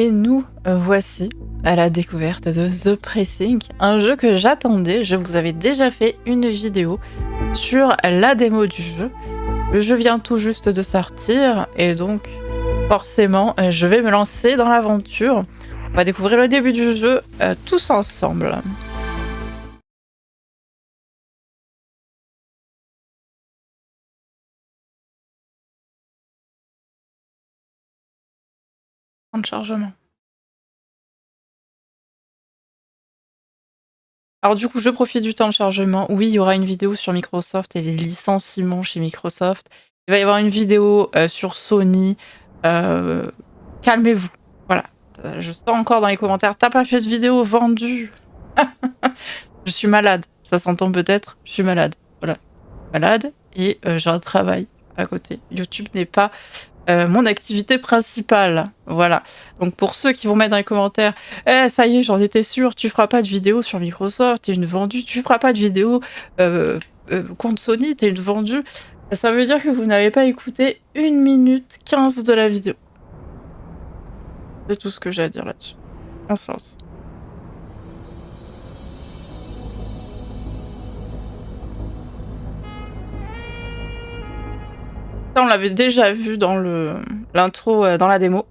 Et nous voici à la découverte de The Precinct, un jeu que j'attendais. Je vous avais déjà fait une vidéo sur la démo du jeu. Le jeu vient tout juste de sortir et donc forcément je vais me lancer dans l'aventure. On va découvrir le début du jeu tous ensemble. Temps de chargement. Alors du coup, je profite du temps de chargement. Oui, il y aura une vidéo sur Microsoft et les licenciements chez Microsoft. Il va y avoir une vidéo sur Sony. Calmez-vous. Voilà. Je sens encore dans les commentaires, t'as pas fait de vidéo vendue. Je suis malade. Ça s'entend peut-être. Je suis malade. Voilà. Malade et j'ai un travail à côté. YouTube n'est pas mon activité principale. Voilà. Donc pour ceux qui vont mettre dans les commentaires, ça y est, j'en étais sûre, tu feras pas de vidéo sur Microsoft, t'es une vendue, tu feras pas de vidéo contre Sony, t'es une vendue. Ça veut dire que vous n'avez pas écouté 1 minute 15 de la vidéo. C'est tout ce que j'ai à dire là-dessus. On se lance. Ça, on l'avait déjà vu dans l'intro, dans la démo.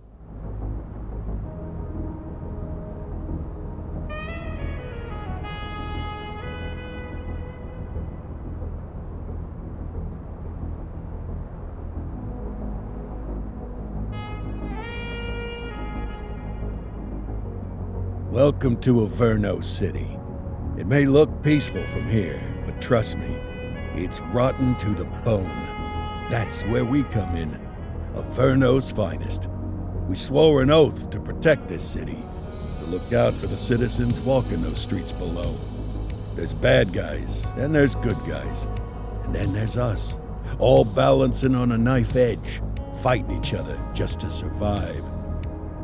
Welcome to Averno City. It may look peaceful from here, but trust me, it's rotten to the bone. That's where we come in, Averno's finest. We swore an oath to protect this city, to look out for the citizens walking those streets below. There's bad guys, and there's good guys, and then there's us, all balancing on a knife edge, fighting each other just to survive.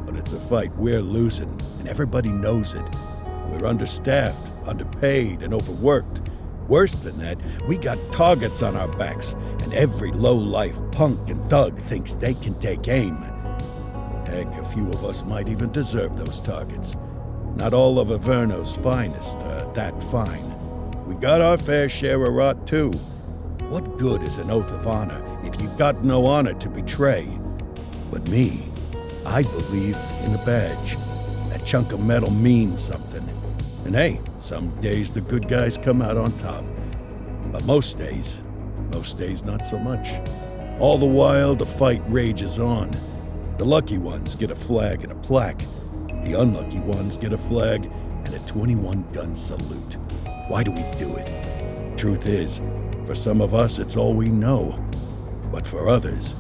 But it's a fight we're losing, and everybody knows it. We're understaffed, underpaid, and overworked. Worse than that, we got targets on our backs, and every low-life punk and thug thinks they can take aim. Heck, a few of us might even deserve those targets. Not all of Averno's finest are that fine. We got our fair share of rot, too. What good is an oath of honor if you got no honor to betray? But me, I believe in a badge. That chunk of metal means something. And hey, some days the good guys come out on top. But most days not so much. All the while, the fight rages on. The lucky ones get a flag and a plaque. The unlucky ones get a flag and a 21-gun salute. Why do we do it? Truth is, for some of us, it's all we know. But for others,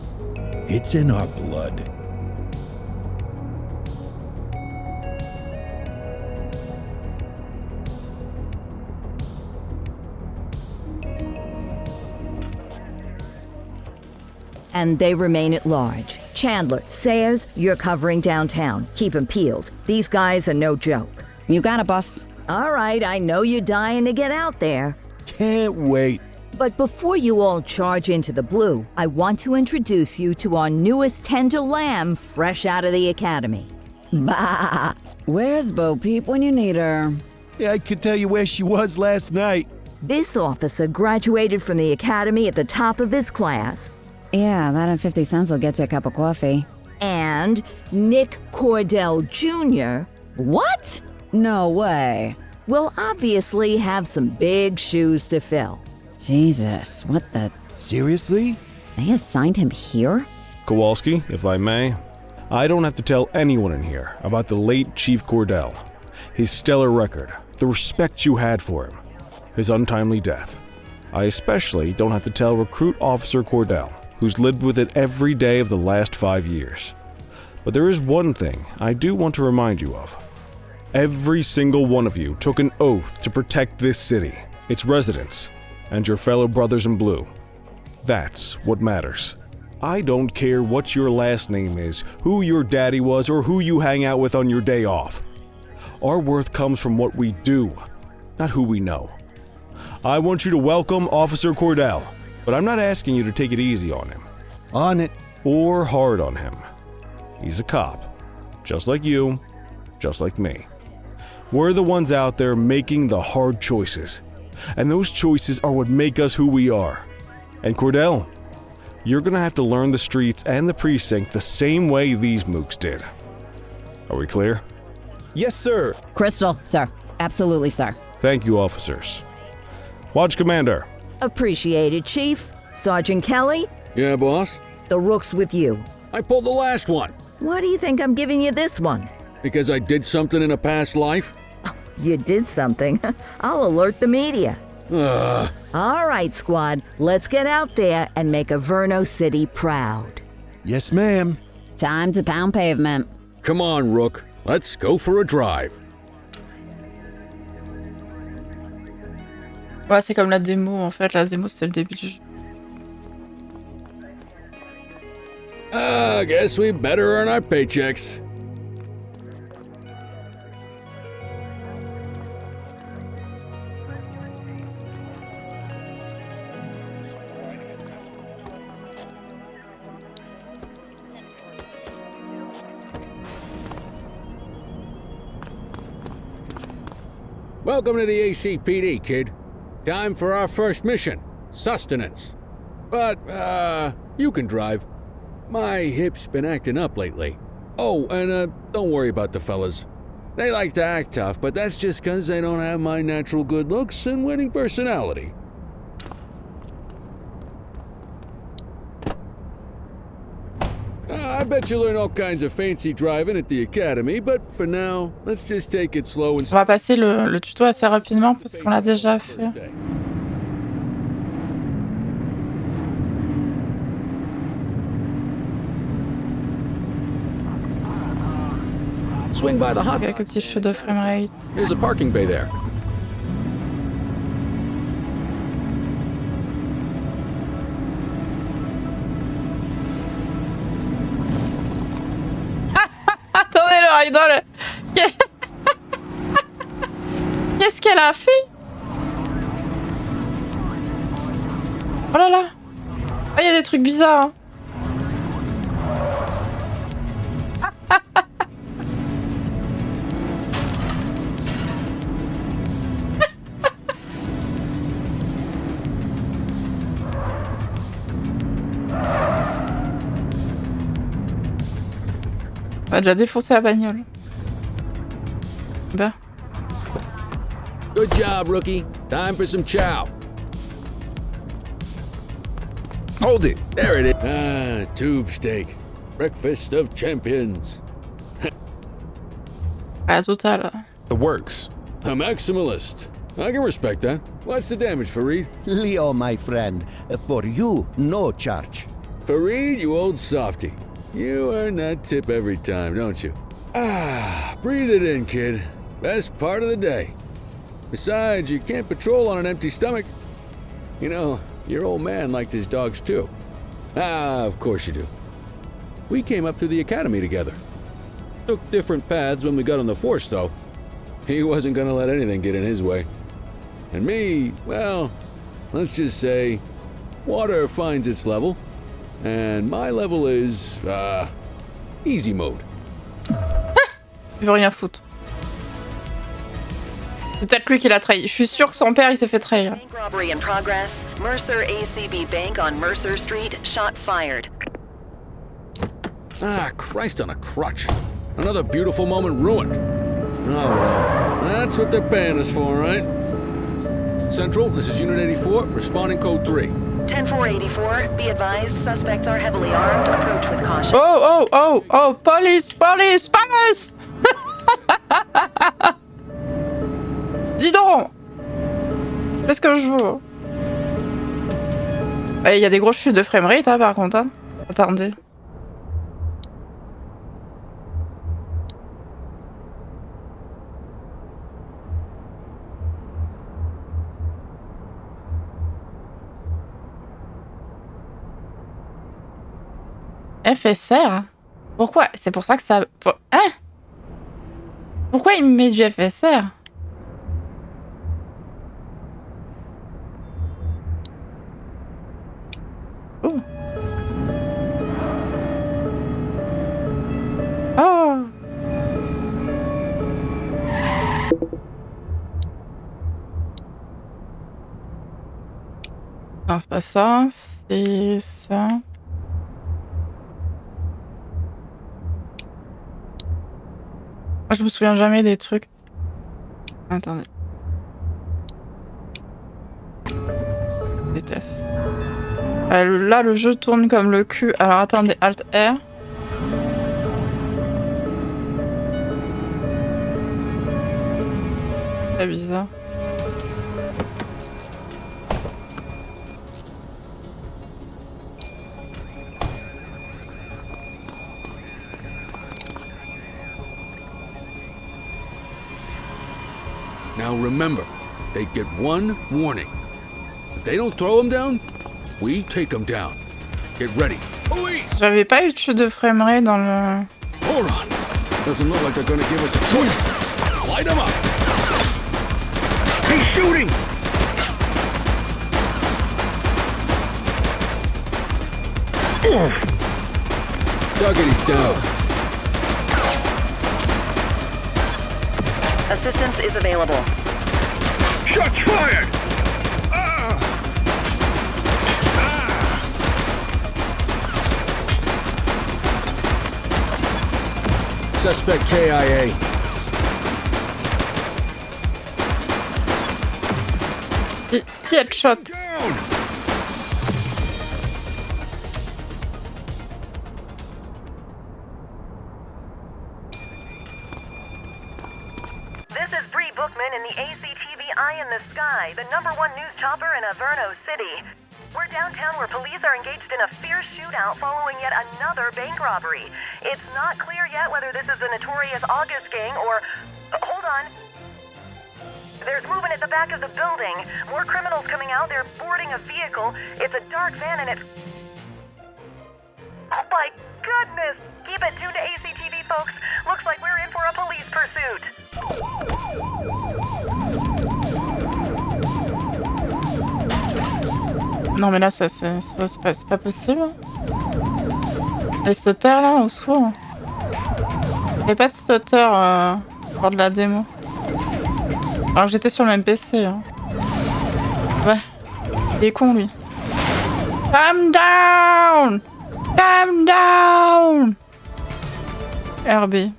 it's in our blood. And they remain at large. Chandler, Sayers, you're covering downtown. Keep 'em peeled. These guys are no joke. You got it, boss. All right, I know you're dying to get out there. Can't wait. But before you all charge into the blue, I want to introduce you to our newest tender lamb fresh out of the academy. Bah! Where's Bo Peep when you need her? Yeah, I could tell you where she was last night. This officer graduated from the academy at the top of his class. Yeah, that and 50 cents will get you a cup of coffee. And Nick Cordell Jr. What? No way. will obviously have some big shoes to fill. Jesus, what the... Seriously? They assigned him here? Kowalski, if I may, I don't have to tell anyone in here about the late Chief Cordell, his stellar record, the respect you had for him, his untimely death. I especially don't have to tell Recruit Officer Cordell, who's lived with it every day of the last 5 years. But there is one thing I do want to remind you of. Every single one of you took an oath to protect this city, its residents, and your fellow brothers in blue. That's what matters. I don't care what your last name is, who your daddy was, or who you hang out with on your day off. Our worth comes from what we do, not who we know. I want you to welcome Officer Cordell, but I'm not asking you to take it easy on him. On it. Or hard on him. He's a cop. Just like you, just like me. We're the ones out there making the hard choices. And those choices are what make us who we are. And Cordell, you're gonna have to learn the streets and the precinct the same way these mooks did. Are we clear? Yes, sir. Crystal, sir. Absolutely, sir. Thank you, officers. Watch Commander. Appreciated, Chief. Sergeant Kelly, Yeah, boss? the rook's with you. I pulled the last one. Why do you think I'm giving you this one? Because I did something in a past life? You did something. I'll alert the media. Ugh. All right, squad. Let's get out there and make Averno City proud. Yes, ma'am. Time to pound pavement. Come on, Rook. Let's go for a drive. Ouais, c'est comme la démo en fait. La démo, c'est le début du jeu. I guess we better earn our paychecks. Welcome to the ACPD, kid. Time for our first mission, sustenance. But, you can drive. My hip's been acting up lately. Oh, and, don't worry about the fellas. They like to act tough, but that's just 'cause they don't have my natural good looks and winning personality. I bet you learn all kinds of fancy driving at the academy, but for now, let's just take it slow and On va passer le tuto assez rapidement parce qu'on l'a déjà fait. Swing by the hot. Quelques petits chutes de framerate. There's a parking bay there. Attendez, le idol. Qu'est-ce qu'elle a fait? Oh là là. Ah, il y a des trucs bizarres. Hein. On a déjà défoncé la bagnole. Ben. Good job, rookie. Time for some chow. Hold it. There it is. Ah, tube steak. Breakfast of champions. À la totale. The works. A maximalist. I can respect that. What's the damage, Fareed? Leo, my friend, for you, no charge. Fareed, you old softy. You earn that tip every time, don't you? Ah, breathe it in, kid. Best part of the day. Besides, you can't patrol on an empty stomach. You know, your old man liked his dogs too. Ah, of course you do. We came up through the academy together. Took different paths when we got on the force, though. He wasn't gonna let anything get in his way. And me, well, let's just say, water finds its level. And my level is, easy mode. Il veut rien foutre. C'est peut-être lui qui l'a trahi. Je suis sûr que son père, il s'est fait trahir. Bank robbery in progress. Mercer ACB Bank on Mercer Street. Shot fired. Ah, Christ on a crutch. Another beautiful moment ruined. Oh well, that's what they're paying us for, right? Central, this is Unit 84, responding code 3. 10-484, be advised, suspects are heavily armed. Approach with caution. Oh, police! Dis donc! Fais ce que je veux. Il y a des grosses chutes de framerate, hein, par contre. Hein. Attendez. FSR? Pourquoi? C'est pour ça que ça... Hein? Pourquoi il me met du FSR? Oh. Oh. Ah, c'est pas ça, c'est ça. Moi, je me souviens jamais des trucs. Attendez. Je déteste. Là, le jeu tourne comme le cul. Alors, attendez, Alt R. C'est bizarre. Now remember, they get one warning. If they don't throw them down, we take them down. Get ready. Police! J'avais pas eu de framerate dans le... Morons! Doesn't look like they're gonna give us a choice. Light them up! He's shooting! Duggety's down. Assistance is available. Shots fired! Suspect KIA. Headshot. This is Bree Bookman in the ACTV Eye in the Sky, the #1 news chopper in Averno City. We're downtown where police are engaged in a fierce shootout following yet another bank robbery. It's not clear yet whether this is the notorious August gang or... hold on. There's movement at the back of the building. More criminals coming out. They're boarding a vehicle. It's a dark van and it's... oh my goodness! Keep it tuned to ACTV, folks. Looks like we're in for a police pursuit. Non mais là ça c'est pas possible. Les sauteurs là au secours. Il n'y avait pas de sauteur lors de la démo. Alors que j'étais sur le même PC. Hein. Ouais. Il est con lui. Calm down! Calm down! RB.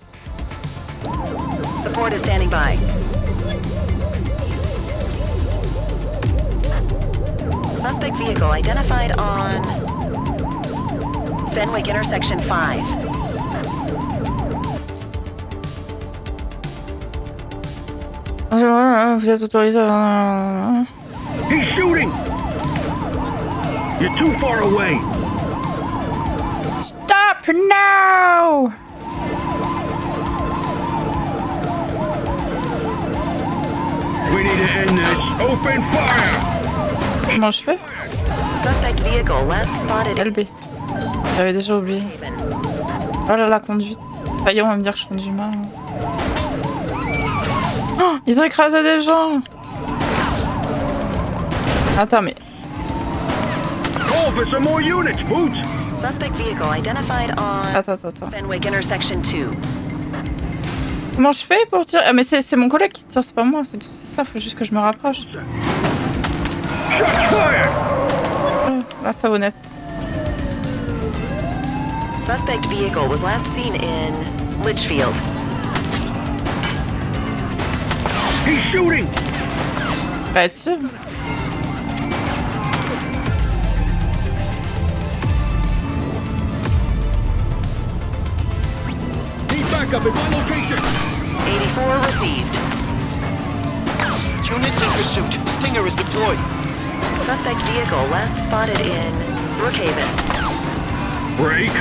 Support is standing by. Suspect vehicle identified on Fenwick intersection 5. Vous êtes autorisé à... He's shooting! You're too far away! Stop now! We need to end this. Open fire! Comment je fais? Suspect vehicle last spotted. LB. J'avais déjà oublié. Oh là la conduite. Ça y est, on va me dire que je conduis mal. Oh, ils ont écrasé des gens. Attends mais... Call for some more units, Boots! Suspect vehicle identified on Attends. Fenwick intersection 2. Comment je fais pour tirer? Ah mais c'est mon collègue qui tire, c'est pas moi. C'est ça, faut juste que je me rapproche. Shots fired! Là ça honnête. Suspect vehicle was last seen in Litchfield. He's shooting! Bah tire. Need backup at my location! 84 received. Units in pursuit. Stinger is deployed. Suspect vehicle last spotted in Brookhaven. Break!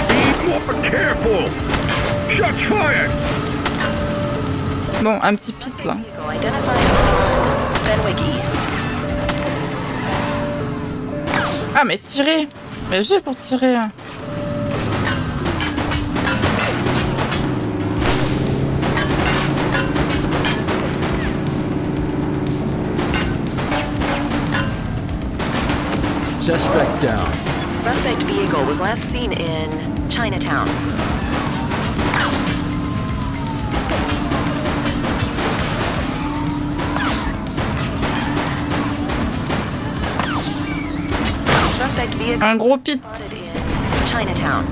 Be more careful! Shots fired! Bon, un petit pit là. Vehicle identified on Fenwick East. Ah mais tirer. Mais j'ai pour tirer. Suspect down. Suspect vehicle was last seen in Chinatown. Suspect vehicle Un gros pit. in Chinatown.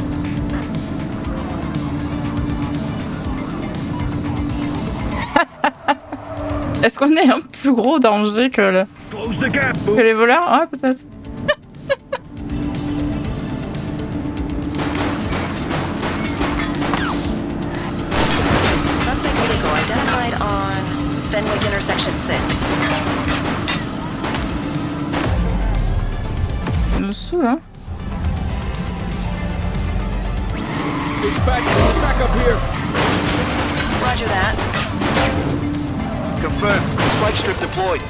Est-ce qu'on est un plus gros danger que les voleurs? Ouais, peut-être. Suspect vehicle identified on Fenwick Intersection 6. Ça me saoule, hein. Dispatch, back up here. Roger that. Confirmed. Spike strip deployed.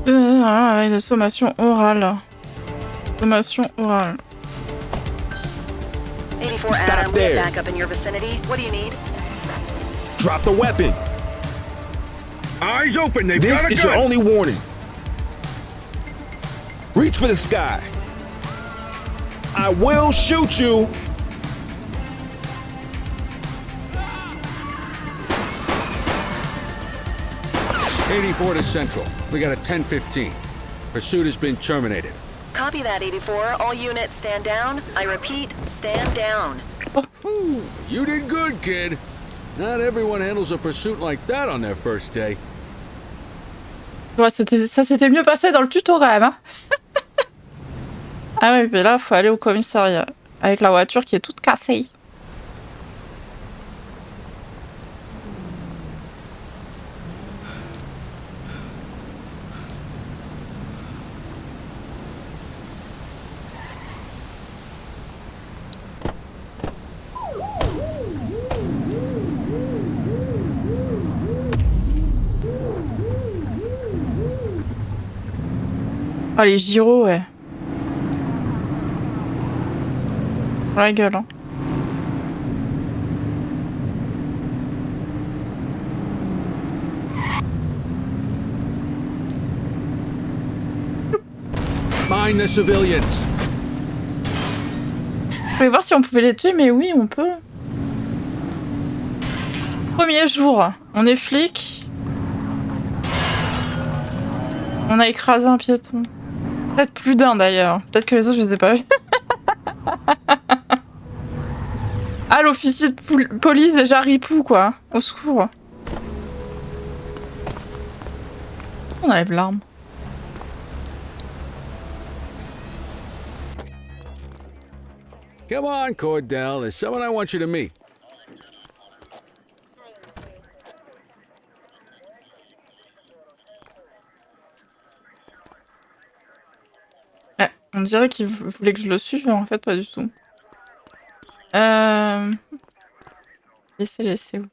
Avec des sommations orales. Sommation orale. 84 Stop Adam, we have there. backup in your vicinity. What do you need? Drop the weapon. Eyes open, they've This got a is your gun! only warning. Reach for the sky. I will shoot you. '84 to Central. We got a 10:15. Pursuit has been terminated. Copy that, 84. All units stand down. I repeat, stand down. You did good, kid. Not everyone handles a pursuit like that on their first day. Ouais, ça s'était mieux passé dans le tuto quand même, hein. Ah oui, mais là, faut aller au commissariat. Avec la voiture qui est toute cassée. Ah, les gyros, ouais. La gueule, hein. Mind the civilians. Je voulais voir si on pouvait les tuer, mais oui, on peut. Premier jour, on est flic. On a écrasé un piéton. Peut-être plus d'un d'ailleurs. Peut-être que les autres, je les ai pas vus. Ah, l'officier de police déjà ripou, quoi. Au secours. On enlève l'arme. Come on, Cordell. There's someone I want you to meet. On dirait qu'il voulait que je le suive, mais en fait, pas du tout. Laissez où?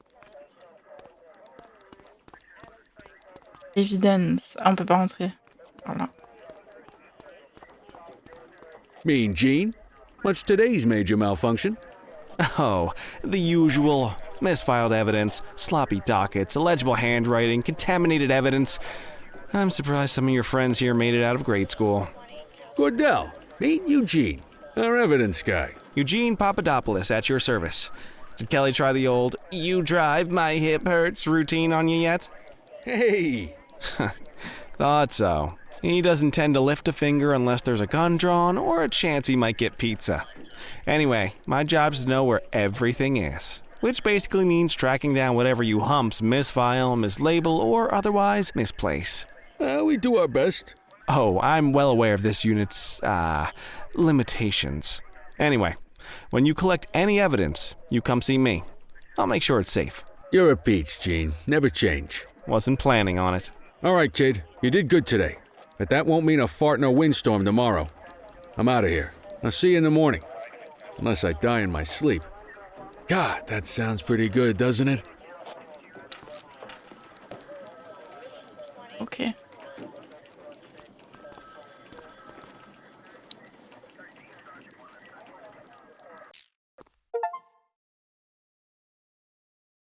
Evidence. Ah, on peut pas rentrer. Voilà. Mean Gene? What's today's major malfunction? Oh, the usual. Misfiled evidence, sloppy dockets, illegible handwriting, contaminated evidence. I'm surprised some of your friends here made it out of grade school. Cordell, meet Eugene, our evidence guy. Eugene Papadopoulos at your service. Did Kelly try the old "you drive, my hip hurts" routine on you yet? Hey! Thought so. He doesn't tend to lift a finger unless there's a gun drawn or a chance he might get pizza. Anyway, my job's to know where everything is, which basically means tracking down whatever you humps misfile, mislabel, or otherwise misplace. We do our best. Oh, I'm well aware of this unit's, limitations. Anyway, when you collect any evidence, you come see me. I'll make sure it's safe. You're a peach, Gene. Never change. Wasn't planning on it. All right, kid. You did good today. But that won't mean a fart in a windstorm tomorrow. I'm out of here. I'll see you in the morning. Unless I die in my sleep. God, that sounds pretty good, doesn't it? Ok.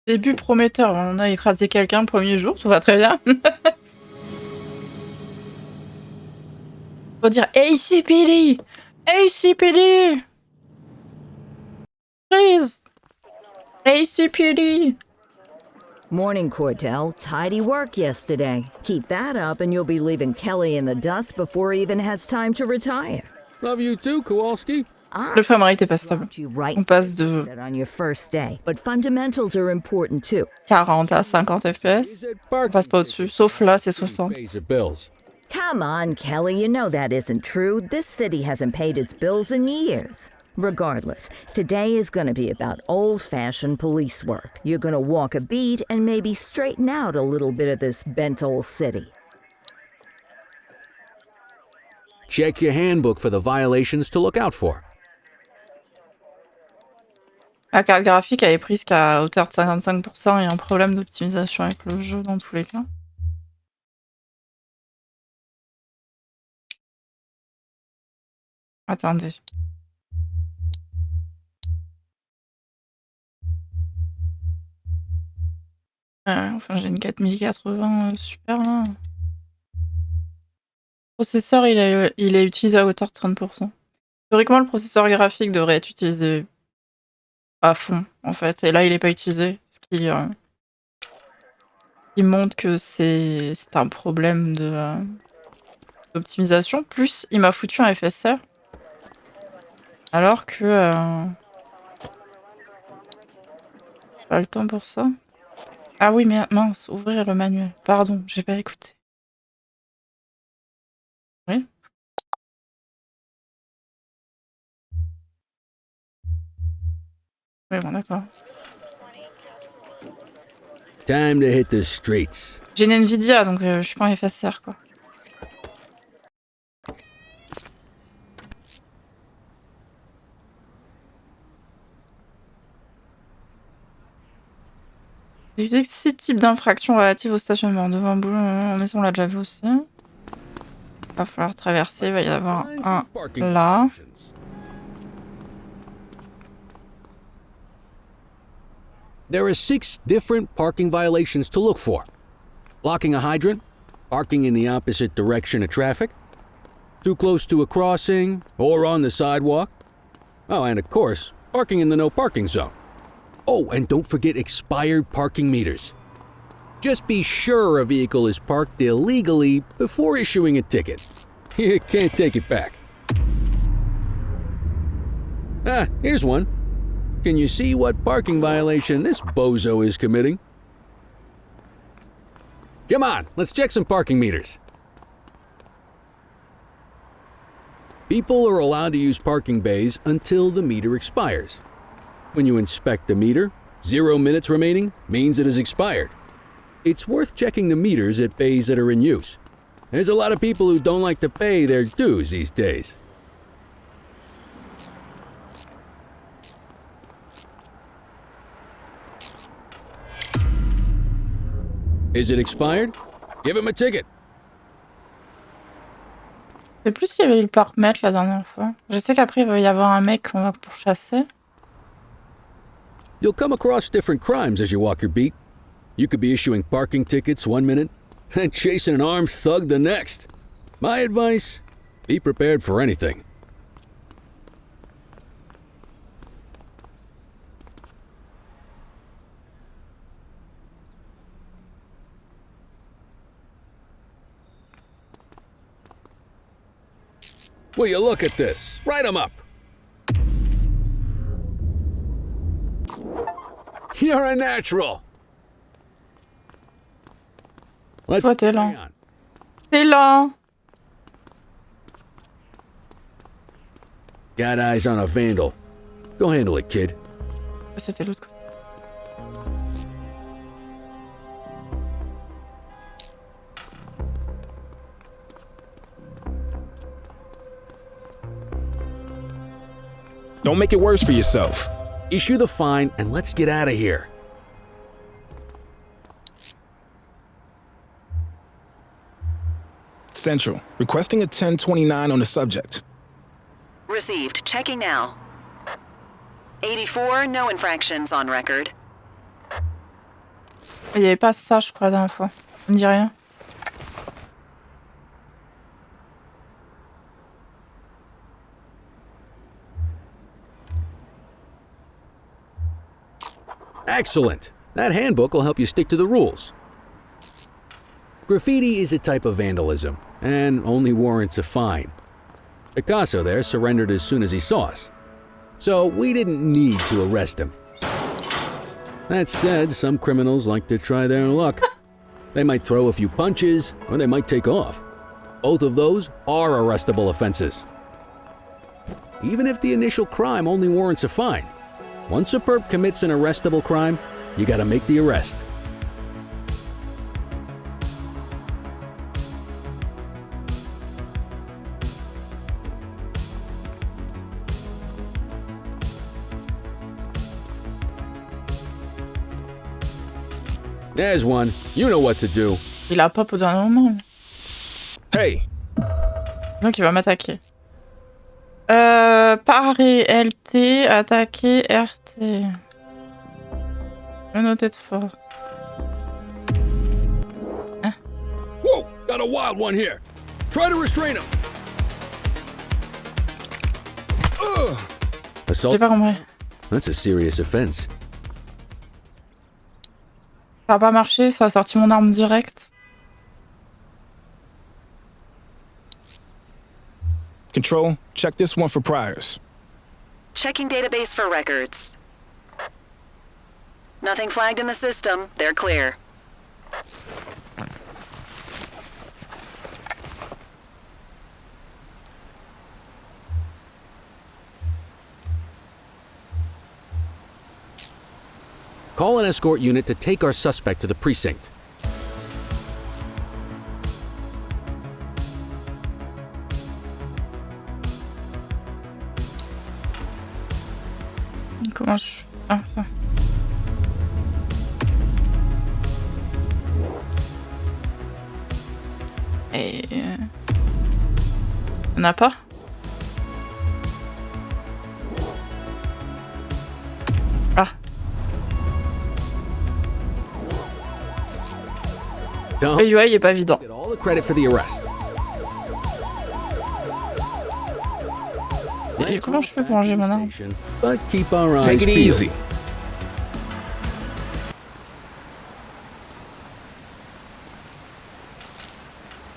Début prometteur, on a écrasé quelqu'un le premier jour, tout va très bien. Faut dire ACPD! ACPD! Freeze! ACPD! Morning, Cordell. Tidy work yesterday. Keep that up and you'll be leaving Kelly in the dust before he even has time to retire. Love you too, Kowalski. Le framerate est pas stable. On passe de On your first day, but fundamentals are important too. 40 à 50 FPS. On passe pas au-dessus. Sauf là, c'est 60. Pays the bills. Come on, Kelly, you know that isn't true. This city hasn't paid its bills in years. Regardless, today is going to be about old-fashioned police work. You're going to walk a beat and maybe straighten out a little bit of this bent old city. Check your handbook for the violations to look out for. La carte graphique, elle est prise qu'à hauteur de 55%. Il y a un problème d'optimisation avec le jeu dans tous les cas. Attendez. Enfin, j'ai une 4080 super là. Le processeur, il est utilisé à hauteur de 30%. Théoriquement, le processeur graphique devrait être utilisé à fond, en fait. Et là, il n'est pas utilisé. Ce qui montre que c'est un problème d'optimisation. Plus, il m'a foutu un FSR. Alors que... pas le temps pour ça. Ah oui, mais mince, ouvrir le manuel. Pardon, j'ai pas écouté. Oui. Oui, bon, d'accord. Time to hit the streets. J'ai une Nvidia, donc je suis pas un FSR, quoi. Il existe 6 types d'infractions relatives au stationnement. Devant un boulot, en maison, on l'a déjà vu aussi. Il va falloir traverser, il va y en avoir un là. There are 6 different parking violations to look for. Blocking a hydrant, parking in the opposite direction of traffic, too close to a crossing or on the sidewalk. Oh, and of course, parking in the no parking zone. Oh, and don't forget expired parking meters. Just be sure a vehicle is parked illegally before issuing a ticket. You can't take it back. Ah, here's one. Can you see what parking violation this bozo is committing? Come on, let's check some parking meters. People are allowed to use parking bays until the meter expires. When you inspect the meter, 0 minutes remaining means it is expired. It's worth checking the meters at bays that are in use. There's a lot of people who don't like to pay their dues these days. Is it expired? Give him a ticket. Je sais plus s'il y avait eu le parc-mètre la dernière fois. Je sais qu'après, il va y avoir un mec qu'on va pourchasser. You'll come across different crimes as you walk your beat. You could be issuing parking tickets 1 minute and chasing an armed thug the next. My advice, be prepared for anything. Will you look at this? Write 'em up. You're a natural. Let's Toi, t'es carry lent. on. T'es lent. Got eyes on a vandal. Go handle it, kid. C'était l'autre côté. Don't make it worse for yourself. Issue the fine and let's get out of here. Central, requesting a 1029 on the subject. Received. Checking now. 84, no infractions on record. Il y avait pas ça, je crois, la dernière fois. Ça me dit rien. Excellent. That handbook will help you stick to the rules. Graffiti is a type of vandalism, and only warrants a fine. Picasso there surrendered as soon as he saw us, so we didn't need to arrest him. That said, some criminals like to try their luck. They might throw a few punches, or they might take off. Both of those are arrestable offenses. Even if the initial crime only warrants a fine, once a perp commits an arrestable crime, you gotta make the arrest. There's one. You know what to do. Il a pop au dernier moment. Hey, Donc il va m'attaquer. Parer LT, attaquer RT. Menotté de force. Hein? Whoa! Got a wild one here. Try to restrain him. Assault? J'ai pas compris. That's a serious offense. Ça a pas marché, ça a sorti mon arme directe. Control, check this one for priors. Checking database for records. Nothing flagged in the system. They're clear. Call an escort unit to take our suspect to the precinct. Comment je... Ah, ça. Et... On n'a pas? Ah. Le UI est pas évident. Get all the credit for the arrest. Et comment je fais pour ranger mon arme? But keep our eyes Take it peeled. easy.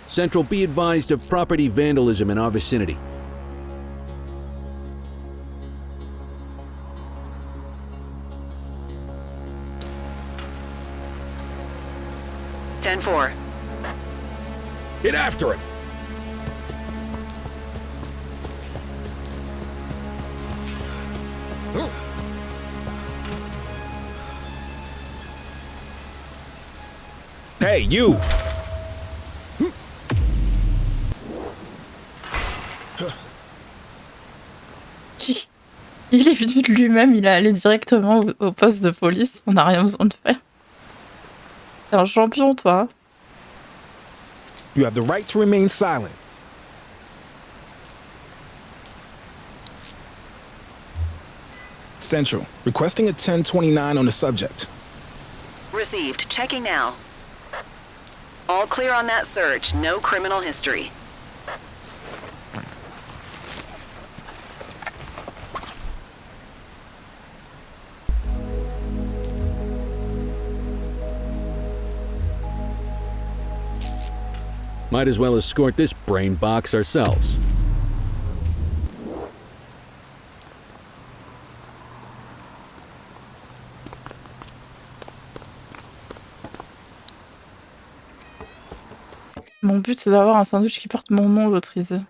Central, be advised of property vandalism in our vicinity. Ten-4. Get after him! Hey, you! Il est venu de lui-même, il est allé directement au poste de police, on n'a rien besoin de faire. T'es un champion, toi. You have the right to remain silent. Central, requesting a 1029 on the subject. Received. Checking now. All clear on that search. No criminal history. Might as well escort this brain box ourselves. Mon but, c'est d'avoir un sandwich qui porte mon nom l'autorisé.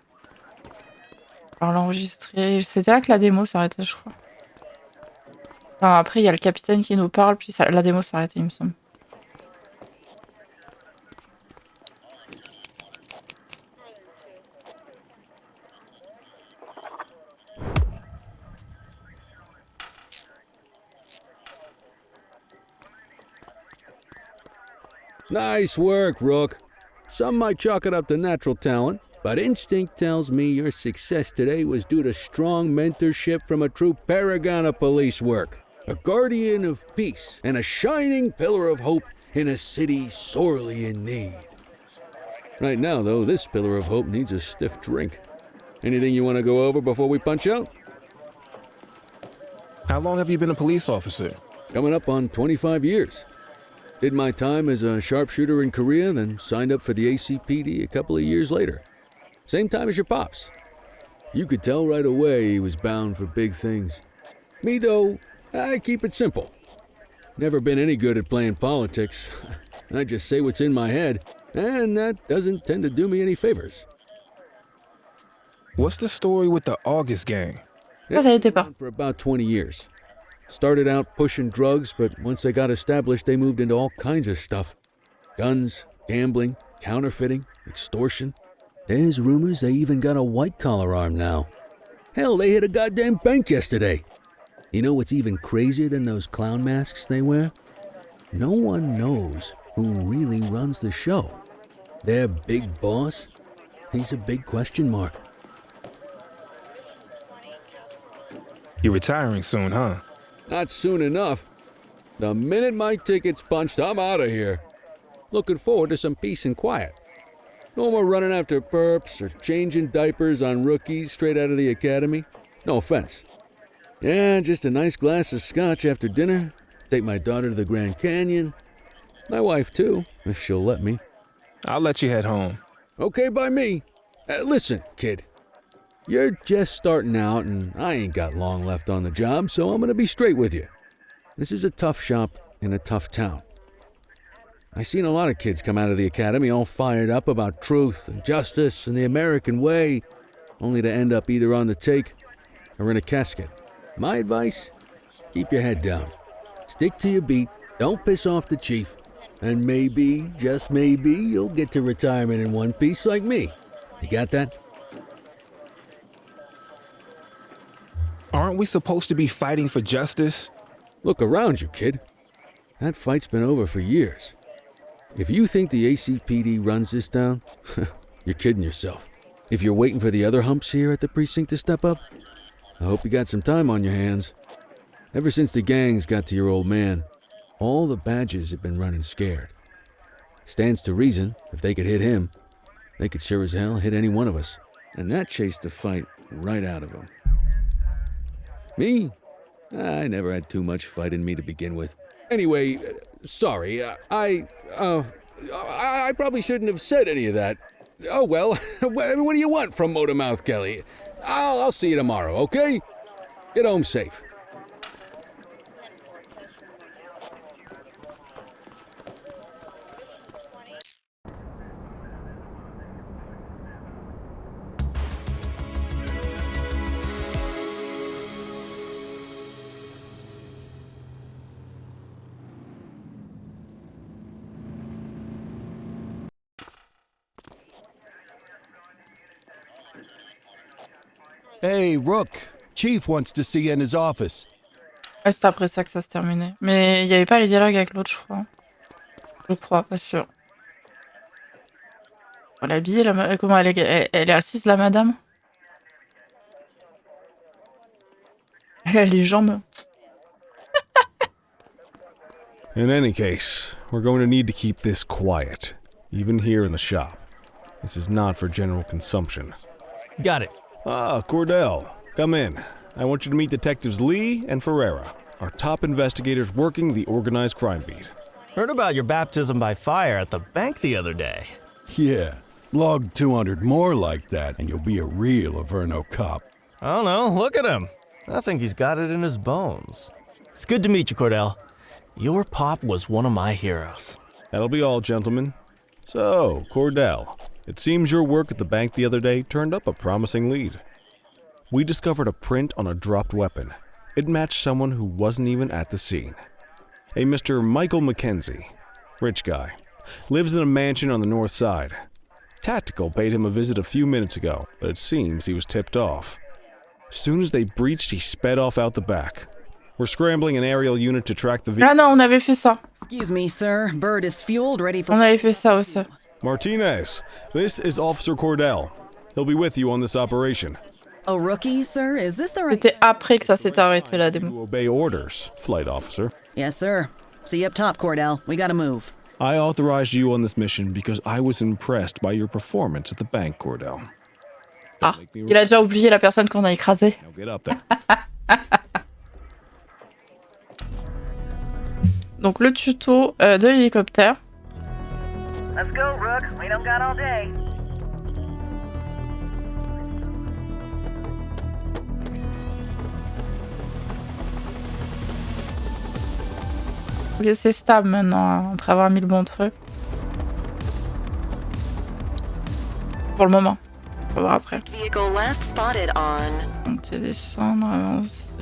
Alors l'enregistrer. C'était là que la démo s'arrêtait, je crois. Enfin, après, il y a le capitaine qui nous parle, puis ça, la démo s'arrêtait, il me semble. Nice work, Rook. Some might chalk it up to natural talent, but instinct tells me your success today was due to strong mentorship from a true paragon of police work, a guardian of peace, and a shining pillar of hope in a city sorely in need. Right now, though, this pillar of hope needs a stiff drink. Anything you want to go over before we punch out? How long have you been a police officer? Coming up on 25 years. Did my time as a sharpshooter in Korea, then signed up for the ACPD a couple of years later. Same time as your pops. You could tell right away he was bound for big things. Me, though, I keep it simple. Never been any good at playing politics. I just say what's in my head, and that doesn't tend to do me any favors. What's the story with the August gang? Ça a été pas. For about 20 years. Started out pushing drugs, but once they got established, they moved into all kinds of stuff. Guns, gambling, counterfeiting, extortion. There's rumors they even got a white-collar arm now. Hell, they hit a goddamn bank yesterday. You know what's even crazier than those clown masks they wear? No one knows who really runs the show. Their big boss? He's a big question mark. You're retiring soon, huh? Not soon enough. The minute my ticket's punched, I'm out of here. Looking forward to some peace and quiet. No more running after perps or changing diapers on rookies straight out of the academy. No offense. Yeah, just a nice glass of scotch after dinner. Take my daughter to the Grand Canyon. My wife, too, if she'll let me. I'll let you head home. Okay by me. Listen, kid. You're just starting out, and I ain't got long left on the job, so I'm gonna be straight with you. This is a tough shop in a tough town. I seen a lot of kids come out of the academy all fired up about truth and justice and the American way, only to end up either on the take or in a casket. My advice? Keep your head down. Stick to your beat, don't piss off the chief, and maybe, just maybe, you'll get to retirement in one piece like me. You got that? Aren't we supposed to be fighting for justice? Look around you, kid. That fight's been over for years. If you think the ACPD runs this town, you're kidding yourself. If you're waiting for the other humps here at the precinct to step up, I hope you got some time on your hands. Ever since the gangs got to your old man, all the badges have been running scared. Stands to reason, if they could hit him, they could sure as hell hit any one of us. And that chased the fight right out of him. Me? I never had too much fight in me to begin with. Anyway, sorry, I probably shouldn't have said any of that. Oh well, what do you want from Motormouth Kelly? I'll see you tomorrow, okay? Get home safe. Hey, Rook. Chief wants to see you in his office. Ouais, c'est après ça que ça se terminait. Mais il n'y avait pas les dialogues avec l'autre, je crois. Je crois, pas sûr. Elle est habillée, comment elle est assise, la madame? Elle a les jambes. In any case, we're going to need to keep this quiet, even here in the shop. This is not for general consumption. Got it. Ah, Cordell, come in. I want you to meet Detectives Lee and Ferreira, our top investigators working the organized crime beat. Heard about your baptism by fire at the bank the other day. Yeah, log 200 more like that and you'll be a real Averno cop. I don't know, look at him. I think he's got it in his bones. It's good to meet you, Cordell. Your pop was one of my heroes. That'll be all, gentlemen. So, Cordell, it seems your work at the bank the other day turned up a promising lead. We discovered a print on a dropped weapon. It matched someone who wasn't even at the scene. A Mr. Michael McKenzie, rich guy, lives in a mansion on the north side. Tactical paid him a visit a few minutes ago, but it seems he was tipped off. As soon as they breached, he sped off out the back. We're scrambling an aerial unit to track the vehicle. Ah non, on avait fait ça. Excuse me, sir. Bird is fueled, ready for... On avait fait ça aussi. Martinez, this is Officer Cordell. He'll be with you on this operation. A rookie, sir? Is this the right... C'était après que ça s'est arrêté, la démo. You obey orders, flight officer. Yes, sir. See you up top, Cordell. We gotta move. I authorized you on this mission because I was impressed by your performance at the bank, Cordell. Ah, il a déjà oublié la personne qu'on a écrasée. Now get up there. Donc le tuto de l'hélicoptère. Let's go, Rook. We don't got all day. Ok, c'est stable maintenant, hein, après avoir mis le bon truc. Pour le moment. On va voir après. Monter, descendre, avancer.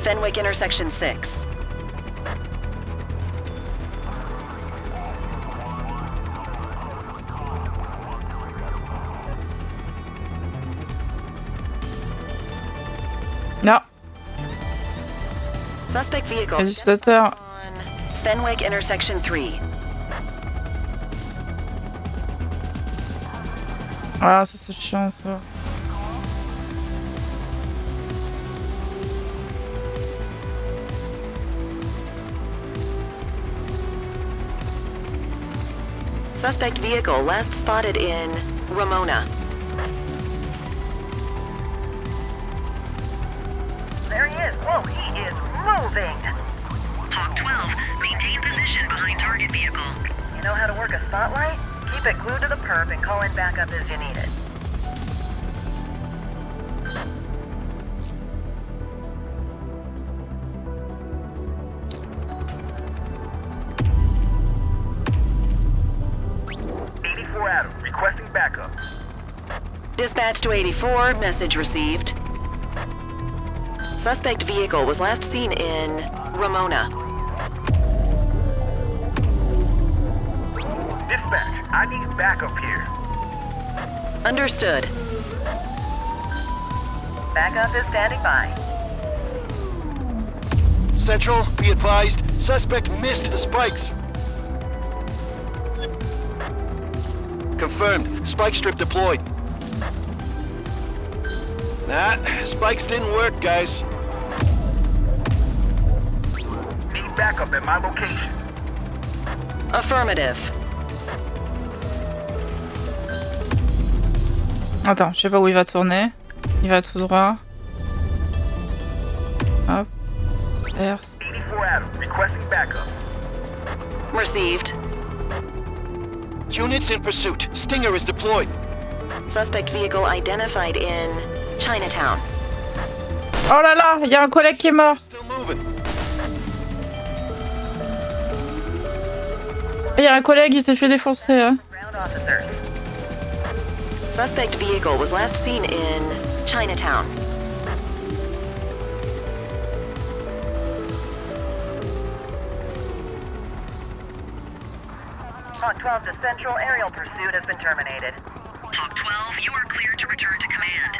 Fenwick intersection 6. Non. Suspect vehicle. Ajustateur. Fenwick intersection 3. Ah, ça c'est chiant ça. Suspect vehicle last spotted in Ramona. There he is. Whoa, he is moving. Hawk 12, maintain position behind target vehicle. You know how to work a spotlight? Keep it glued to the perp and call in backup as you need it. Adam, requesting backup. Dispatch to 84, message received. Suspect vehicle was last seen in Ramona. Dispatch, I need backup here. Understood. Backup is standing by. Central, be advised, suspect missed the spikes. Confirmed. Spike strip deployed. Nah, spikes didn't work, guys. Need backup at my location. Affirmative. Attends, je sais pas où il va tourner. Il va tout droit. Hop. R. 84 Adam, requesting backup. Received. Units in pursuit. Stinger is deployed. Suspect vehicle identified in Chinatown. Oh là là, il y a un collègue qui est mort. Still moving. Il y a un collègue, il s'est fait défoncer. Hein. Ground officers. Suspect vehicle was last seen in Chinatown. Hawk 12 to Central, aerial pursuit has been terminated. Hawk 12, you are cleared to return to command.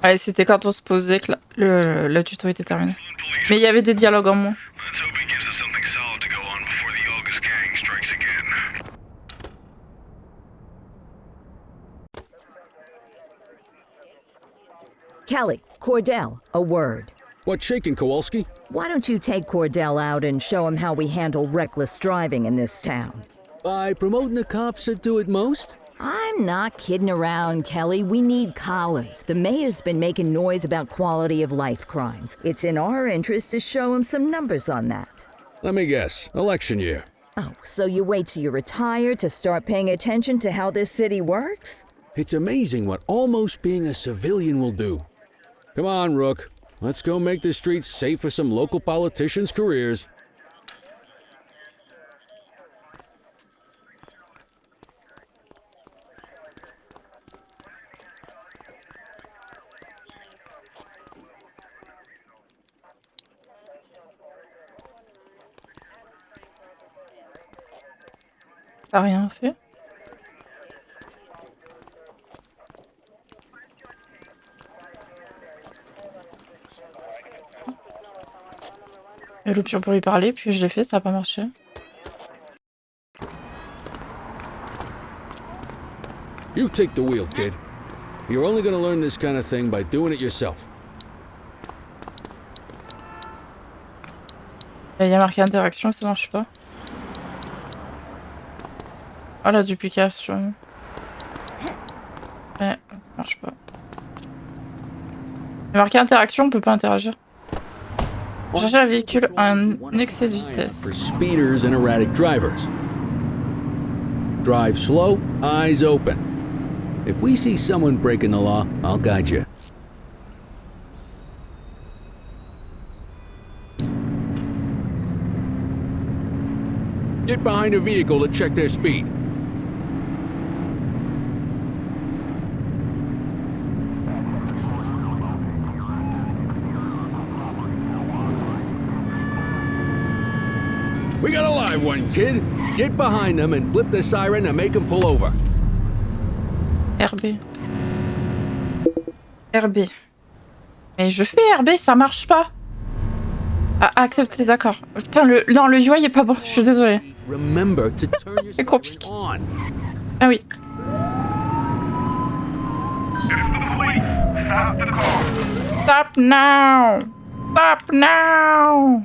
Ouais, c'était quand on se posait que le tuto était terminé. Mais il y avait des dialogues en moins. Kelly, Cordell, a word. What's shaking, Kowalski? Why don't you take Cordell out and show him how we handle reckless driving in this town? By promoting the cops that do it most? I'm not kidding around, Kelly. We need collars. The mayor's been making noise about quality of life crimes. It's in our interest to show him some numbers on that. Let me guess. Election year. Oh, so you wait till you retire to start paying attention to how this city works? It's amazing what almost being a civilian will do. Come on, Rook. Let's go make the streets safe for some local politicians' careers. T'as rien fait? Et l'option pour lui parler, puis je l'ai fait, ça a pas marché. You take the wheel, kid. You're only gonna learn this kind of thing by doing it yourself. Il y a marqué interaction, ça marche pas. Ah, la duplication. Ouais, ça marche pas. Il y a marqué interaction, on peut pas interagir. Chercher un véhicule à un excès de vitesse. For speeders and erratic drivers. Drive slow, eyes open. If we see someone breaking the law, I'll guide you. Get behind a vehicle to check their speed. We got a live one, kid. Get behind them and flip the siren to make them pull over. RB. RB. Mais je fais RB, ça marche pas. Ah, accepter, d'accord. Putain, non, le UI est pas bon, je suis désolée. C'est compliqué. Ah oui. Stop now! Stop now!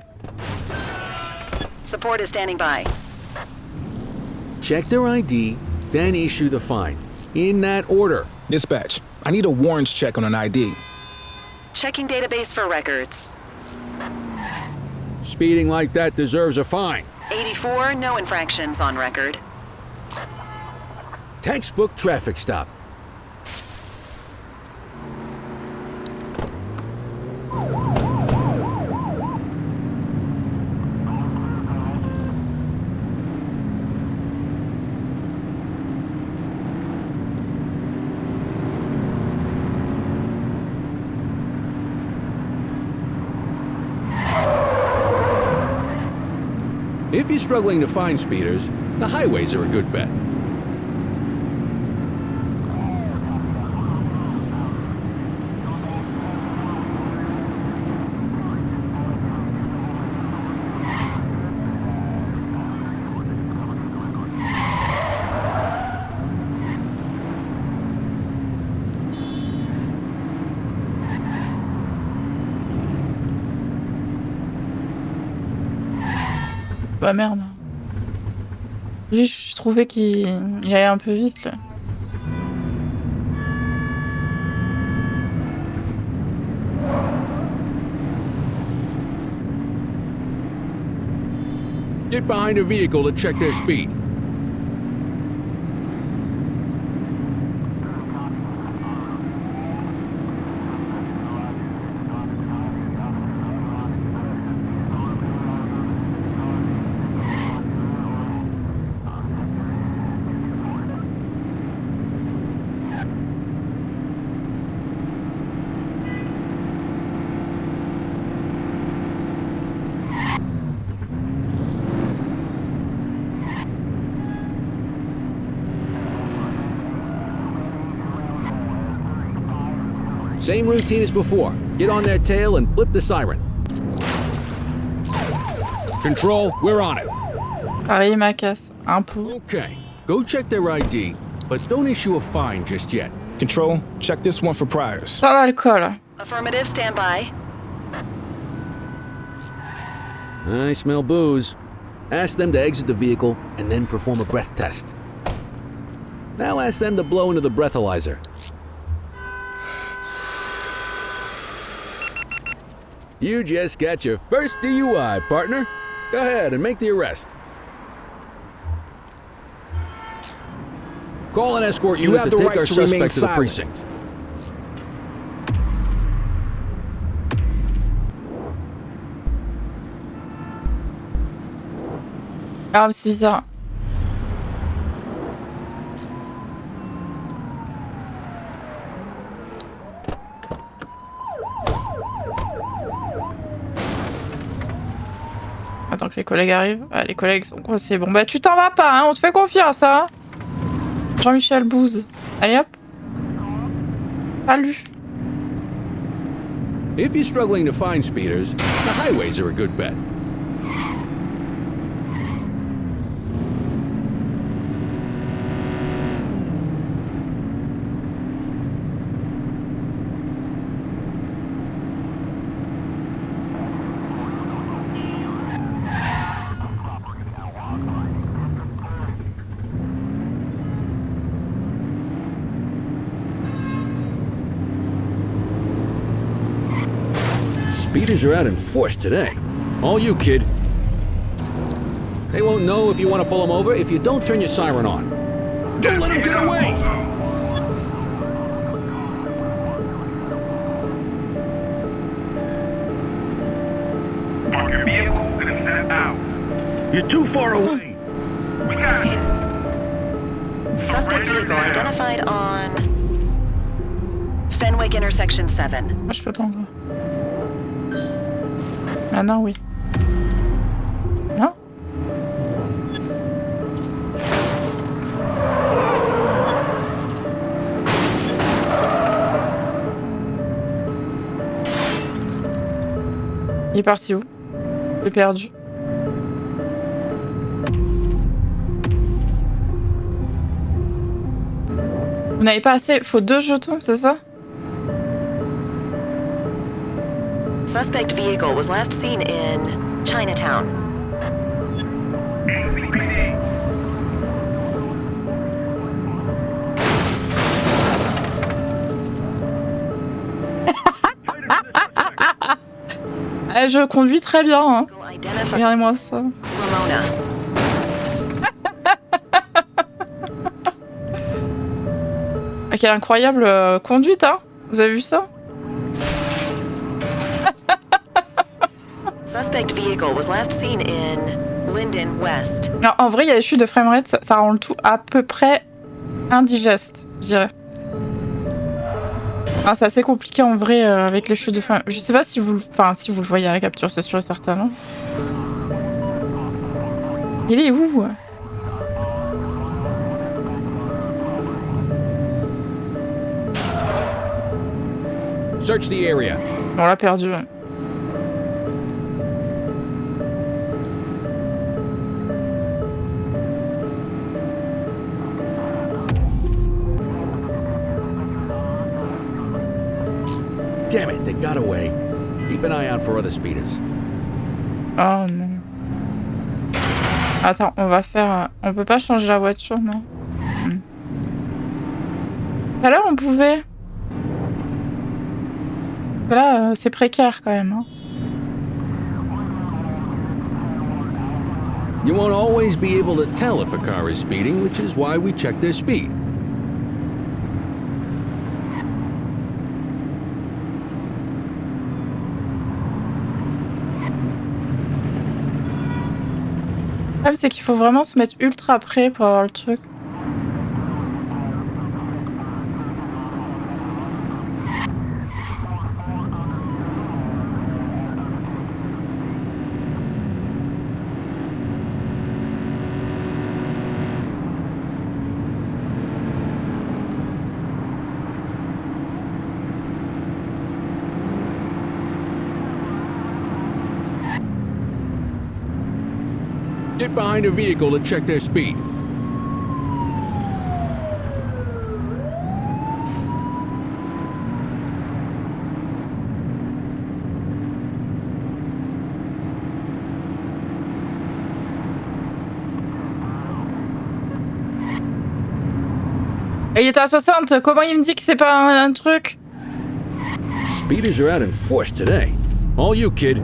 Support is standing by. Check their ID, then issue the fine. In that order. Dispatch, I need a warrants check on an ID. Checking database for records. Speeding like that deserves a fine. 84, no infractions on record. Textbook traffic stop. If you're struggling to find speeders, the highways are a good bet. Bah merde. Lui, je trouvais qu'il allait un peu vite là. Get behind a vehicle to check their speed. Same routine as before. Get on their tail and flip the siren. Control, we're on it. Pareil, ma casse. Un peu. Okay, go check their ID, but don't issue a fine just yet. Control, check this one for priors. Sans l'alcool. Affirmative, stand by. I smell booze. Ask them to exit the vehicle and then perform a breath test. Now ask them to blow into the breathalyzer. You just got your first DUI, partner. Go ahead and make the arrest. Call an escort unit to take our suspect to the precinct. Ah, c'est bizarre. Attends que les collègues arrivent. Ah, les collègues sont coincés. Bon, bah, tu t'en vas pas, hein, on te fait confiance, hein. Jean-Michel Bouze. Allez hop. Salut. If you're struggling to find speeders, the highways are a good bet. Speeders are out in force today. All you, kid. They won't know if you want to pull them over if you don't turn your siren on. Don't let them get away! Park your vehicle and step out. You're too far away. We got you. Suspect vehicle identified on Fenwick intersection 7. Moi, je peux pas encore. Ah non, oui. Non? Il est parti où? Je l'ai perdu. Vous n'avez pas assez? Faut 2 jetons, c'est ça? Suspect vehicle was last seen in Chinatown. Je conduis très bien, hein. Regardez-moi ça. Ramona. Ah, quelle incroyable conduite, hein. Vous avez vu ça? Suspect vehicle was last seen in Linden West. Non, en vrai, il y a les chutes de framerate, ça rend le tout à peu près indigeste, je dirais. Ah, c'est assez compliqué en vrai avec les chutes de framerate. Je sais pas si vous, si vous le voyez à la capture, c'est sûr et certain, non? Il est où? Search the area. On l'a perdu. Damn it, they got away. Keep an eye out for other speeders. Oh non. Attends, on va faire... On peut pas changer la voiture, non? Tout à l'heure, on pouvait. Là, c'est précaire quand même. Hein. You won't always be able to tell if a car is speeding, which is why we check their speed. Le problème, c'est qu'il faut vraiment se mettre ultra près pour avoir le truc. Get behind a vehicle to check their speed. Et il était à 60, comment il me dit que c'est pas un truc? Speeders are out in force today. All you, kid.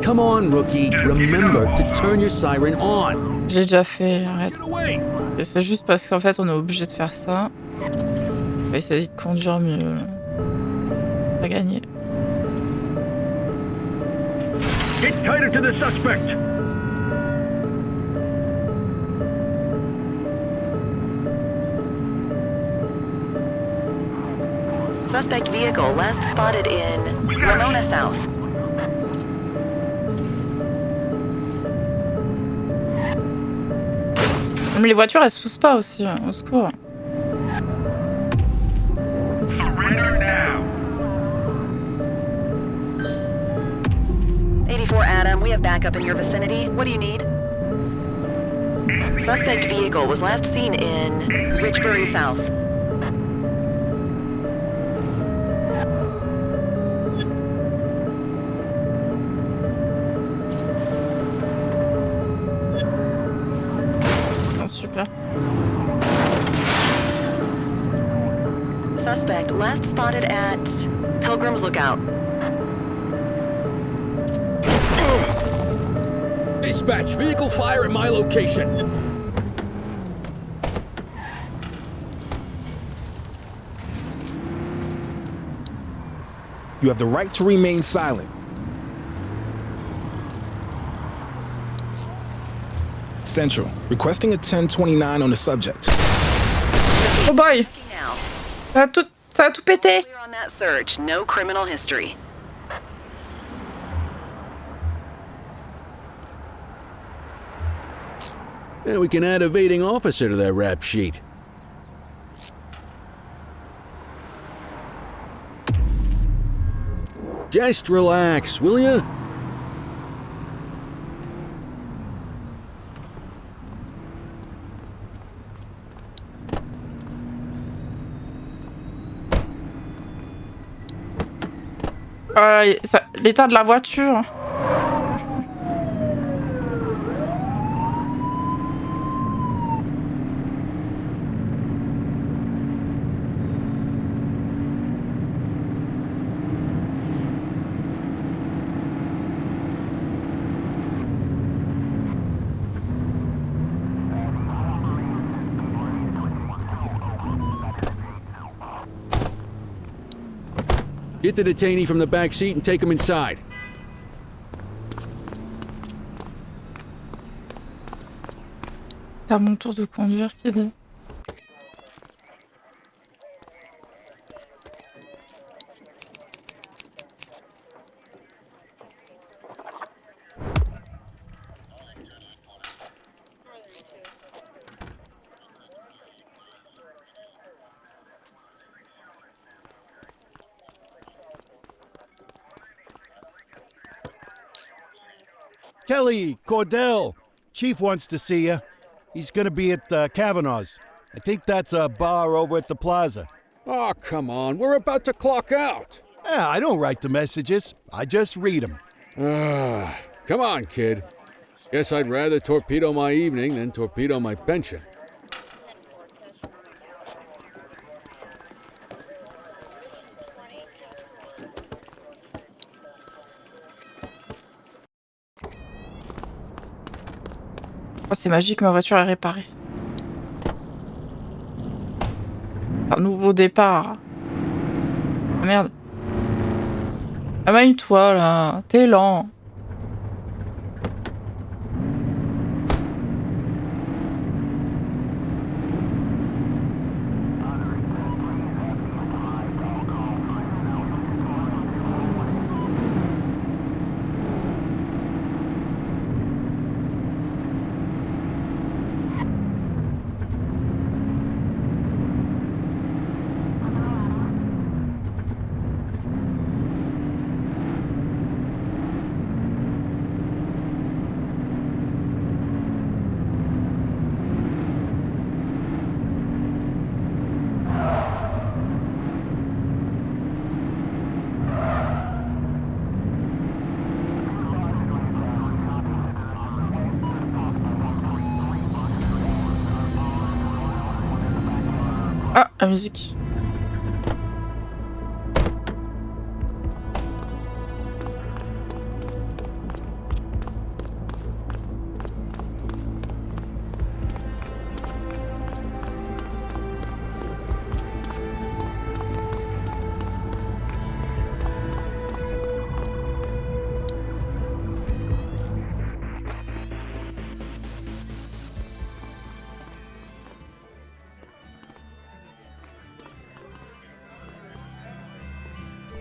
Come on, rookie. Remember to turn your siren on. J'ai déjà fait, arrête. Get away. Et c'est juste parce qu'en fait, on est obligé de faire ça. On va essayer de conduire mieux. On va gagner. Get tighter to the suspect. Suspect vehicle last spotted in Ramona South. Mais les voitures, elles se poussent pas aussi, au secours. Surrender now. 84 Adam, we have backup in your vicinity. What do you need? Suspect vehicle was last seen in Richbury South. Super. Suspect last spotted at Pilgrim's Lookout. Dispatch, vehicle fire at my location. You have the right to remain silent. Central, requesting a 1029 on the subject. Oh boy! Ça a tout pété! Clear on that search. No criminal history. And we can add evading officer to that rap sheet. Just relax, will ya? L'état de la voiture. Get the detainee from the back seat and take him inside. C'est à mon tour de conduire, qui dit. Kelly, Cordell, Chief wants to see you. He's gonna be at Kavanaugh's. I think that's a bar over at the plaza. Oh, come on, we're about to clock out. Yeah, I don't write the messages. I just read them. Come on, kid. Guess I'd rather torpedo my evening than torpedo my pension. Oh, c'est magique, ma voiture est réparée. Un nouveau départ. Ah, merde. Amène-toi là, t'es lent. Ah, la musique.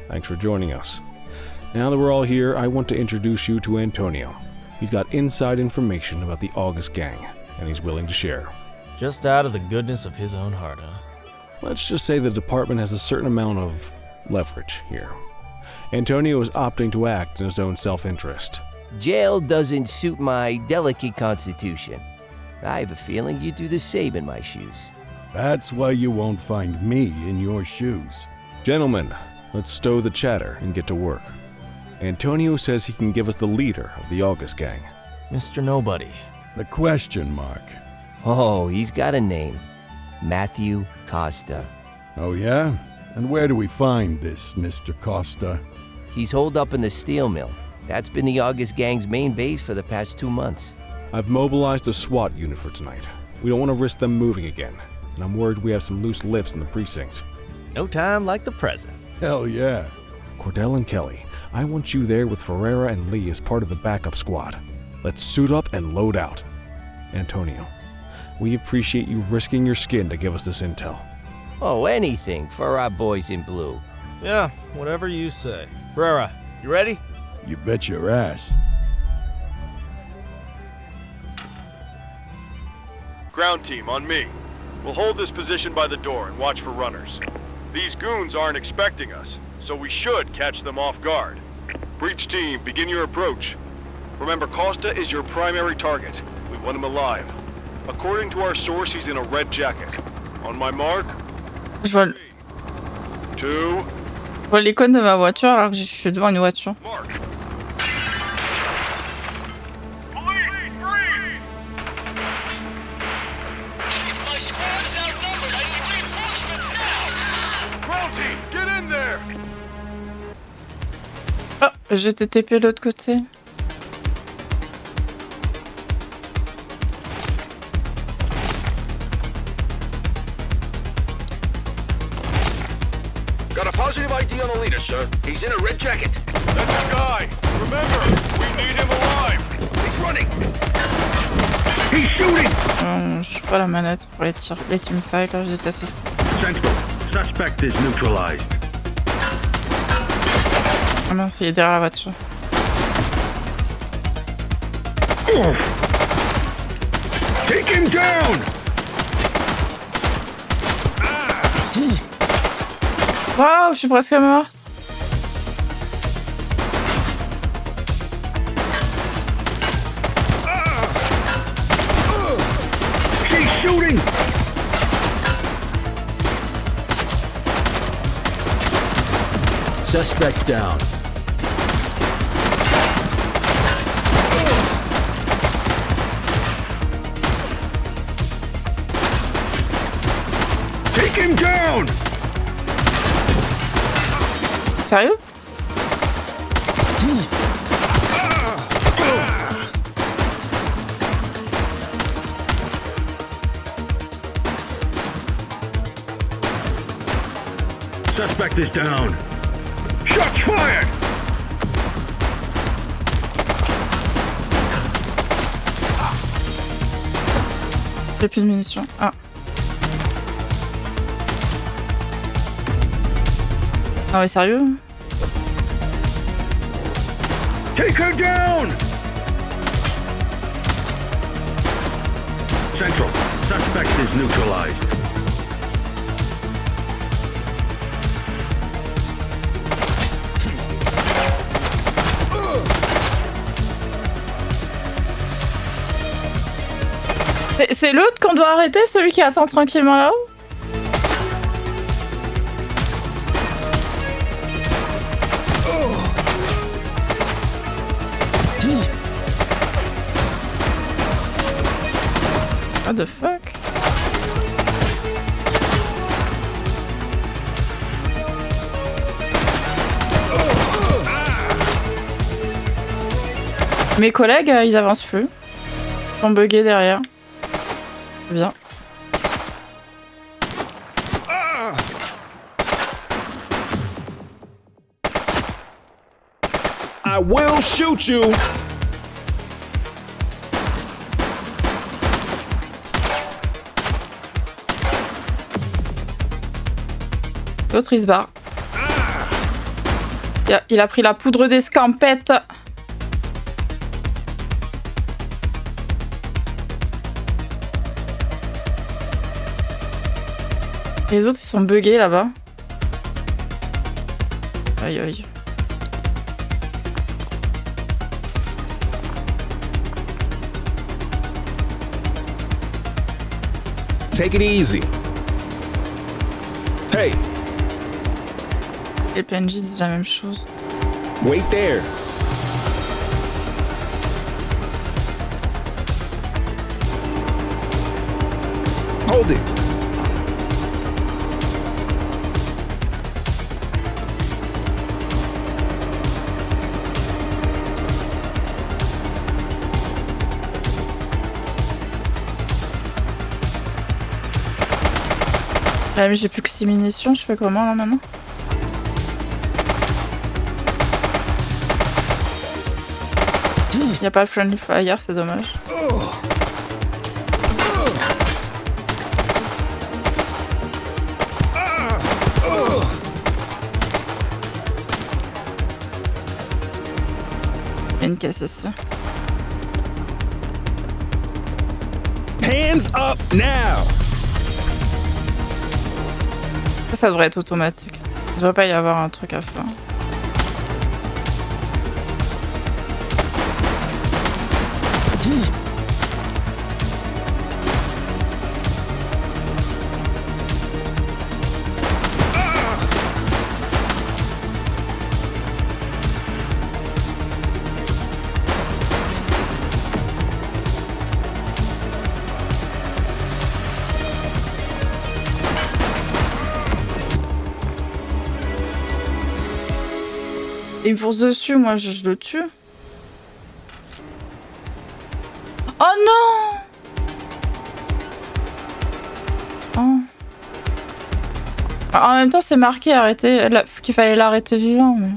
Thanks for joining us. Now that we're all here, I want to introduce you to Antonio. He's got inside information about the August gang, and he's willing to share. Just out of the goodness of his own heart, huh? Let's just say the department has a certain amount of leverage here. Antonio is opting to act in his own self-interest. Jail doesn't suit my delicate constitution. I have a feeling you'd do the same in my shoes. That's why you won't find me in your shoes. Gentlemen, let's stow the chatter and get to work. Antonio says he can give us the leader of the August gang. Mr. Nobody. The question mark. Oh, he's got a name. Matthew Costa. Oh yeah? And where do we find this Mr. Costa? He's holed up in the steel mill. That's been the August Gang's main base for the past 2 months. I've mobilized a SWAT unit for tonight. We don't want to risk them moving again, and I'm worried we have some loose lips in the precinct. No time like the present. Hell yeah. Cordell and Kelly, I want you there with Ferreira and Lee as part of the backup squad. Let's suit up and load out. Antonio, we appreciate you risking your skin to give us this intel. Oh, anything for our boys in blue. Yeah, whatever you say. Ferreira, you ready? You bet your ass. Ground team, on me. We'll hold this position by the door and watch for runners. These goons aren't expecting us, so we should catch them off guard. Breach team, begin your approach. Remember, Costa is your primary target. We want him alive. According to our source, he's in a red jacket. On my mark. Je vois, Two. je vois l'icône de ma voiture alors que je suis devant une voiture. Mark. Ground team, get in there. Oh, j'ai été TP de l'autre côté. Got a positive ID on the leader, sir. He's in a red jacket. That's the guy. Remember, we need him alive. He's running. He's shooting! Je suis pas la manette pour les tirs, les teamfights, là, j'étais associé. Central, suspect is neutralized. Ah mince, il est derrière la voiture. Take him down! Waouh, je suis presque mort. She's shooting! Suspect down. Take him down! Sérieux? Suspect is down. Shots fired! J'ai plus de munitions. Ah. Ah ouais, sérieux? Take her down! Central, suspect is neutralized. C'est l'autre qu'on doit arrêter, celui qui attend tranquillement là-haut? What the fuck? Mes collègues, ils avancent plus. Ils sont buggés derrière. C'est bien. I will shoot you! L'autre il se barre. Il a pris la poudre d'escampette. Les autres ils sont buggés là-bas. Aïe aïe. Take it easy. Hey, Les PNJ disent la même chose. wait there. Hold it. Ah, mais j'ai plus que 6 munitions, je fais comment là maintenant? Y'a pas le friendly fire, c'est dommage. Y'a une caisse ici. Hands up now! Ça devrait être automatique. Il devrait pas y avoir un truc à faire. Il me fonce dessus, moi je le tue. Oh non! Oh. En même temps, c'est marqué arrêter, qu'il fallait l'arrêter vivant. Mais...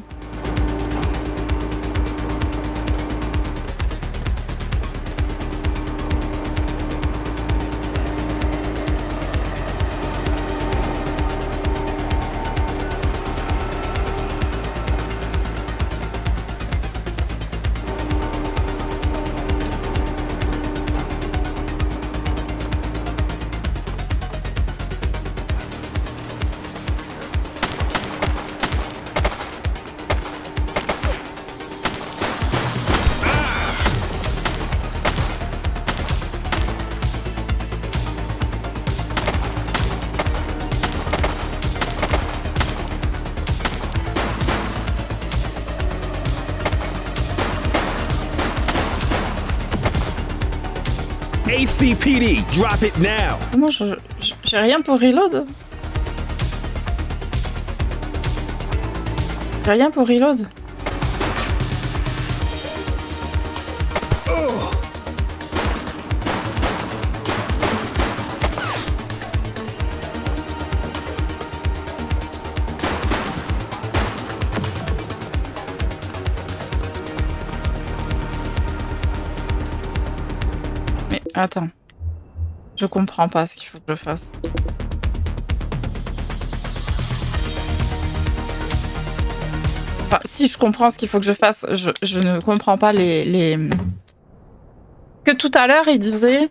ACPD, drop it now! Moi, j'ai rien pour reload. J'ai rien pour reload. Mais attends. Je comprends pas ce qu'il faut que je fasse. Enfin, si je comprends ce qu'il faut que je fasse, je ne comprends pas les... Que tout à l'heure, il disait,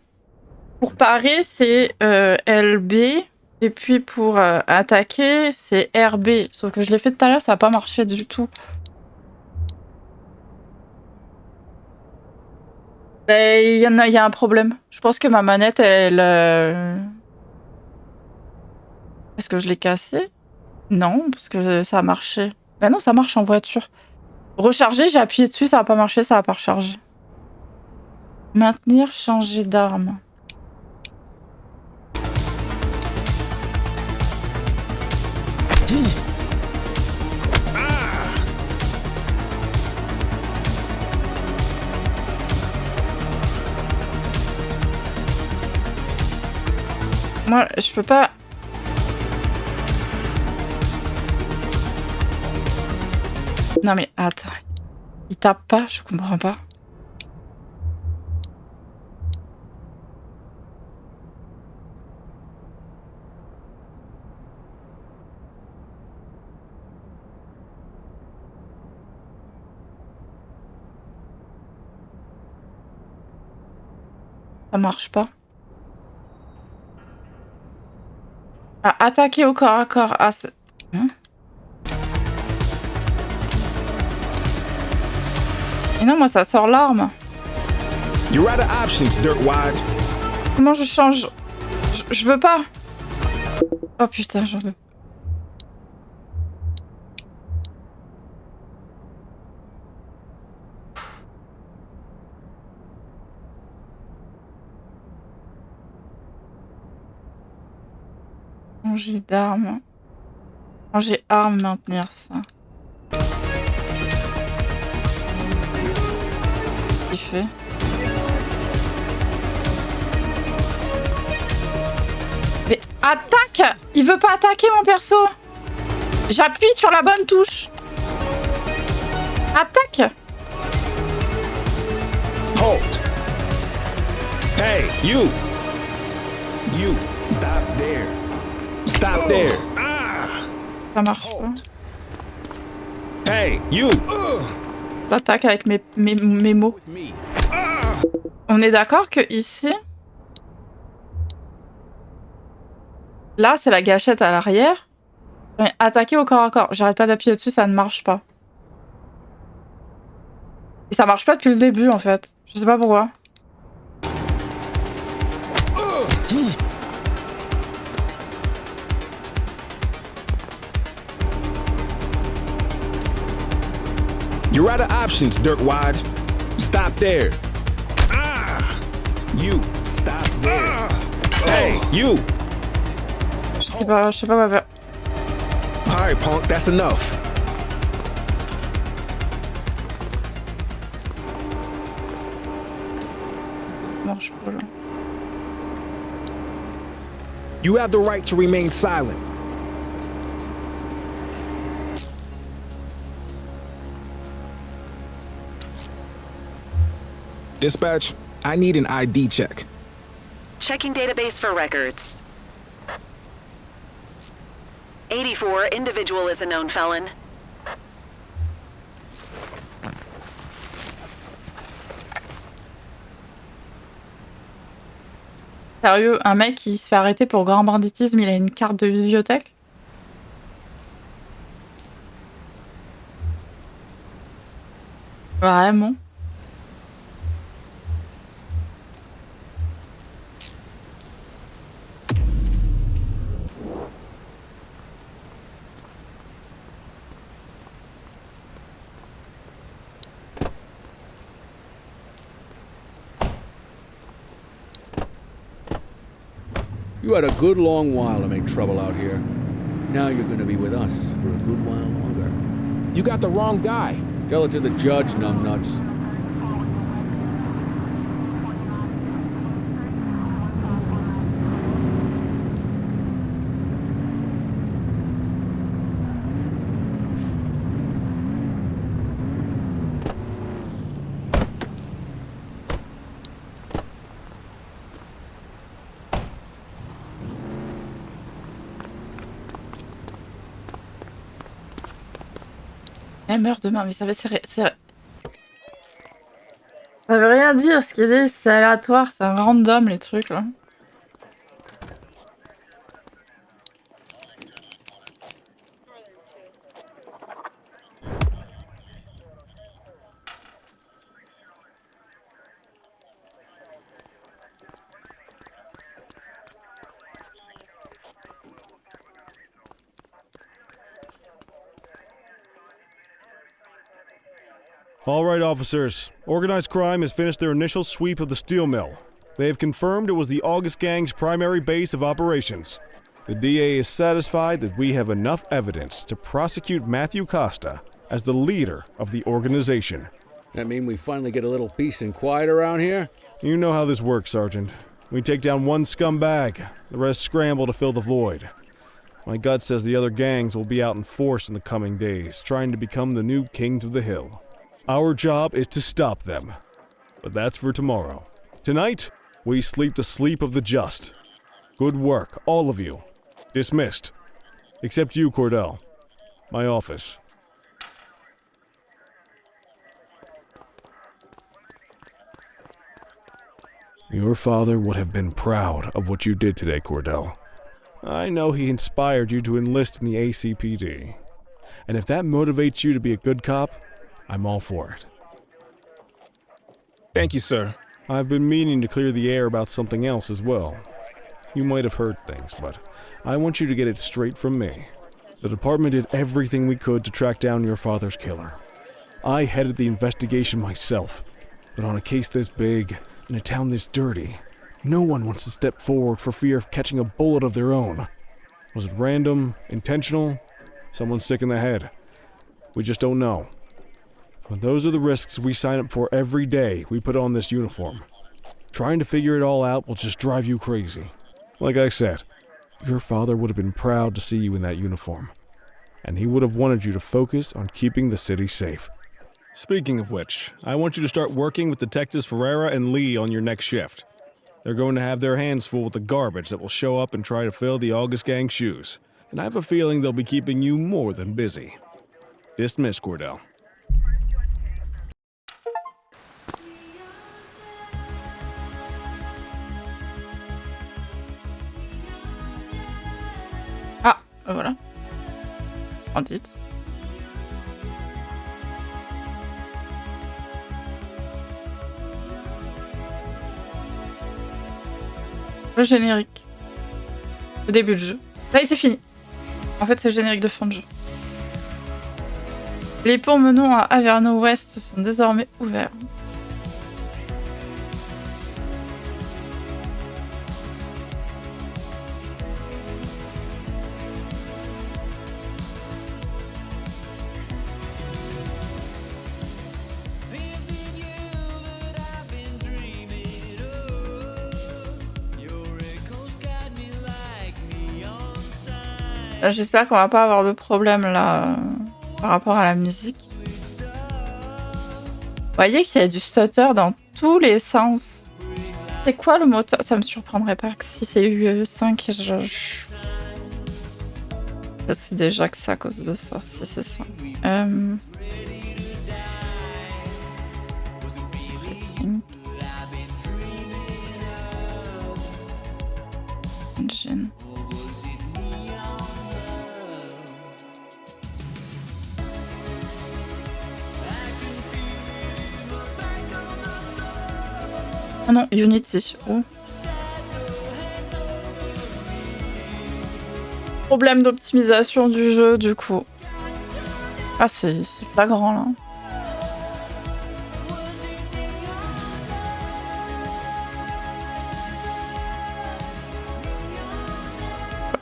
pour parer, c'est LB, et puis pour attaquer, c'est RB. Sauf que je l'ai fait tout à l'heure, ça n'a pas marché du tout. Il y a un problème. Je pense que ma manette, elle... Est-ce que je l'ai cassée? Non, parce que ça a marché. Ben non, ça marche en voiture. Recharger, j'ai appuyé dessus, ça n'a pas marché, ça n'a pas rechargé. Maintenir, changer d'arme. Moi, je peux pas... Non mais attends, il tape pas, je comprends pas. Ça marche pas. Ah, attaquer au corps à corps. Ah, hein? Et non, moi ça sort l'arme. You're out of options, dirtwad. Comment je change? Je veux pas. Oh putain, j'en veux. Changer d'arme. Changer arme, maintenir ça. Fait. Mais Attaque! Il veut pas attaquer mon perso. J'appuie sur la bonne touche. Attaque! Halt! Hey, you! You, stop there. Stop there. Ça marche pas. Hey, you! L'attaque avec mes mots. On est d'accord que ici... Là, c'est la gâchette à l'arrière. Attaquer au corps à corps. J'arrête pas d'appuyer dessus, ça ne marche pas. Et ça marche pas depuis le début, en fait. Je sais pas pourquoi. You're out of options, Dirtwad. Stop there. You, stop there. Hey, you! Je sais pas quoi faire. Alright, punk, that's enough. Marche pas là. You have the right to remain silent. Dispatch, I need an ID check. Checking database for records. 84, individual is a known felon. Sérieux, un mec qui se fait arrêter pour grand banditisme, il a une carte de bibliothèque? Vraiment? You had a good long while to make trouble out here. Now you're gonna be with us for a good while longer. You got the wrong guy. Tell it to the judge, numbnuts. Elle meurt demain, mais ça veut rien dire, ce qu'il dit, c'est aléatoire, c'est random les trucs là. All right, officers. Organized crime has finished their initial sweep of the steel mill. They have confirmed it was the August Gang's primary base of operations. The DA is satisfied that we have enough evidence to prosecute Matthew Costa as the leader of the organization. That mean we finally get a little peace and quiet around here? You know how this works, Sergeant. We take down one scumbag, the rest scramble to fill the void. My gut says the other gangs will be out in force in the coming days, trying to become the new kings of the hill. Our job is to stop them. But that's for tomorrow. Tonight, we sleep the sleep of the just. Good work, all of you. Dismissed. Except you, Cordell. My office. Your father would have been proud of what you did today, Cordell. I know he inspired you to enlist in the ACPD. And if that motivates you to be a good cop, I'm all for it. Thank you, sir. I've been meaning to clear the air about something else as well. You might have heard things, but I want you to get it straight from me. The department did everything we could to track down your father's killer. I headed the investigation myself, but on a case this big, in a town this dirty, no one wants to step forward for fear of catching a bullet of their own. Was it random, intentional, someone sick in the head? We just don't know. But those are the risks we sign up for every day we put on this uniform. Trying to figure it all out will just drive you crazy. Like I said, Your father would have been proud to see you in that uniform, and he would have wanted you to focus on keeping the city safe. Speaking of which, I want you to start working with Detectives Ferreira and Lee on your next shift. They're going to have their hands full with the garbage that will show up and try to fill the August Gang's shoes, and I have a feeling they'll be keeping you more than busy. Dismiss, Cordell. Ah, voilà. En titre. Le générique. Le début du jeu. Ça y est, c'est fini. En fait, c'est le générique de fin de jeu. Les ponts menant à Averno Ouest sont désormais ouverts. J'espère qu'on va pas avoir de problème là par rapport à la musique. Vous voyez qu'il y a du stutter dans tous les sens. C'est quoi le moteur? Ça me surprendrait pas que si c'est UE5, je sais déjà que c'est à cause de ça, si c'est ça. Engine. Ah non, Unity. Oh. Problème d'optimisation du jeu, du coup. Ah, c'est flagrant, là.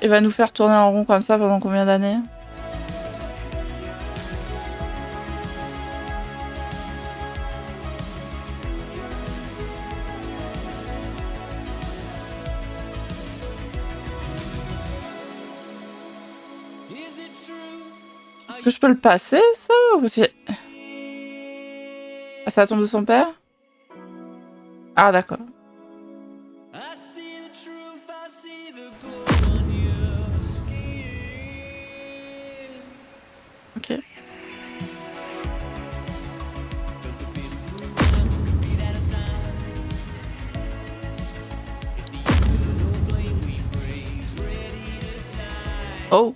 Il va nous faire tourner en rond comme ça pendant combien d'années ? Est-ce que je peux le passer, ça? Ou c'est... Ah, ça tombe de son père? Ah, d'accord. Ok. Oh.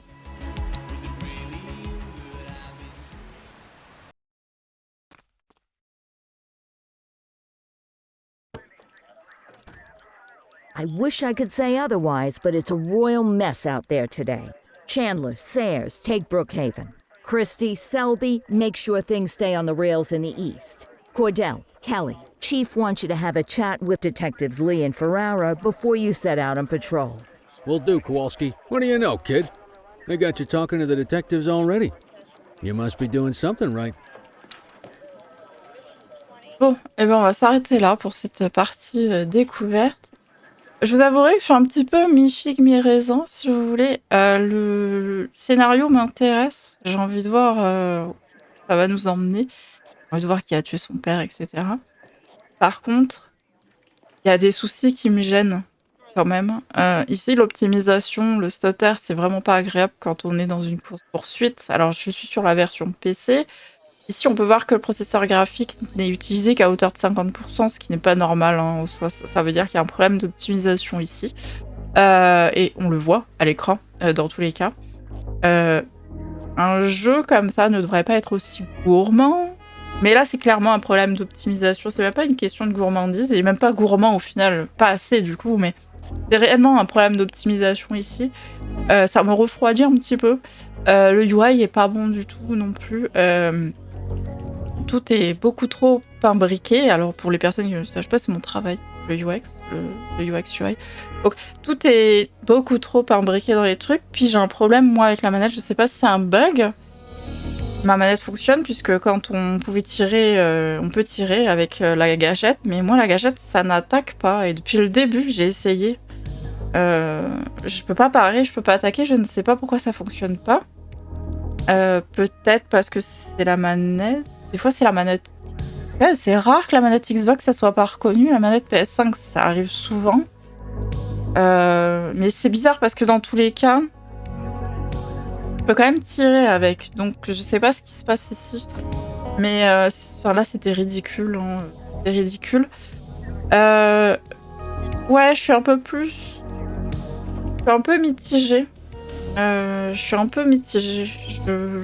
I wish I could say otherwise, but it's a royal mess out there today. Chandler, Sayers, take Brookhaven. Christie, Selby, make sure things stay on the rails in the east. Cordell, Kelly, Chief wants you to have a chat with Detectives Lee and Ferrara before you set out on patrol. Will do, Kowalski. What do you know, kid? They got you talking to the detectives already. You must be doing something right. Bon, et ben on va s'arrêter là pour cette partie découverte. Je vous avouerai que je suis un petit peu mi-figue, mi-raisin, si vous voulez. Le scénario m'intéresse. J'ai envie de voir où ça va nous emmener. J'ai envie de voir qui a tué son père, etc. Par contre, il y a des soucis qui me gênent quand même. Ici, l'optimisation, le stutter, c'est vraiment pas agréable quand on est dans une course-poursuite. Alors, je suis sur la version PC. Ici, on peut voir que le processeur graphique n'est utilisé qu'à hauteur de 50%, ce qui n'est pas normal. Hein. Ça veut dire qu'il y a un problème d'optimisation ici. Et on le voit à l'écran, dans tous les cas. Un jeu comme ça ne devrait pas être aussi gourmand. Mais là, c'est clairement un problème d'optimisation. C'est même pas une question de gourmandise. Il est même pas gourmand au final. Pas assez du coup, mais c'est réellement un problème d'optimisation ici. Ça me refroidit un petit peu. Le UI est pas bon du tout non plus. Tout est beaucoup trop imbriqué. Alors pour les personnes qui ne le savent pas, c'est mon travail, le UX, le UX UI. Donc tout est beaucoup trop imbriqué dans les trucs. Puis j'ai un problème moi avec la manette, je sais pas si c'est un bug. Ma manette fonctionne puisque quand on pouvait tirer, on peut tirer avec la gâchette. Mais moi la gâchette ça n'attaque pas. Et depuis le début j'ai essayé Je peux pas parer, je peux pas attaquer, je ne sais pas pourquoi ça fonctionne pas. Peut-être parce que c'est la manette. Des fois, c'est la manette. Ouais, c'est rare que la manette Xbox ça soit pas reconnue. La manette PS5, ça arrive souvent. Mais c'est bizarre parce que dans tous les cas, je peux quand même tirer avec. Donc, je sais pas ce qui se passe ici. Mais enfin, là, c'était ridicule. Hein. C'était ridicule. Ouais, je suis un peu plus. Je suis un peu mitigée. Je suis un peu mitigée. Je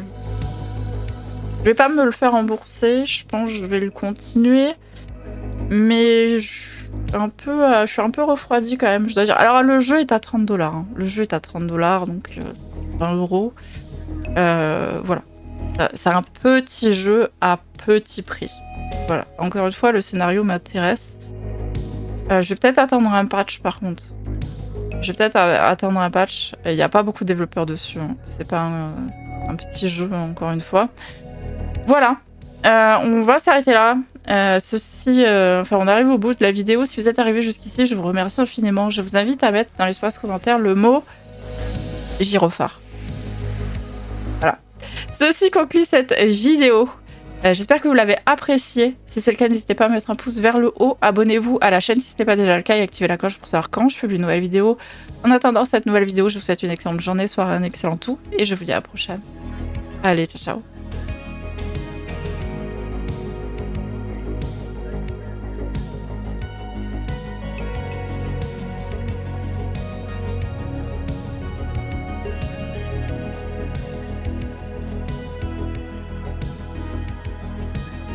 vais pas me le faire rembourser. Je pense que je vais le continuer. Mais je suis un peu refroidie quand même, je dois dire. Alors, le jeu est à 30$. Hein. Le jeu est à 30$, donc 20€. Voilà. C'est un petit jeu à petit prix. Voilà. Encore une fois, le scénario m'intéresse. Je vais peut-être attendre un patch par contre. Je vais peut-être attendre un patch. Il n'y a pas beaucoup de développeurs dessus. Hein. C'est pas un petit jeu, encore une fois. Voilà. On va s'arrêter là. Enfin, on arrive au bout de la vidéo. Si vous êtes arrivé jusqu'ici, je vous remercie infiniment. Je vous invite à mettre dans l'espace commentaire le mot gyrophare. Voilà. Ceci conclut cette vidéo. J'espère que vous l'avez apprécié. Si c'est le cas, n'hésitez pas à mettre un pouce vers le haut. Abonnez-vous à la chaîne si ce n'est pas déjà le cas et activez la cloche pour savoir quand je publie une nouvelle vidéo. En attendant cette nouvelle vidéo, je vous souhaite une excellente journée, soirée, un excellent tout. Et je vous dis à la prochaine. Allez, ciao, ciao.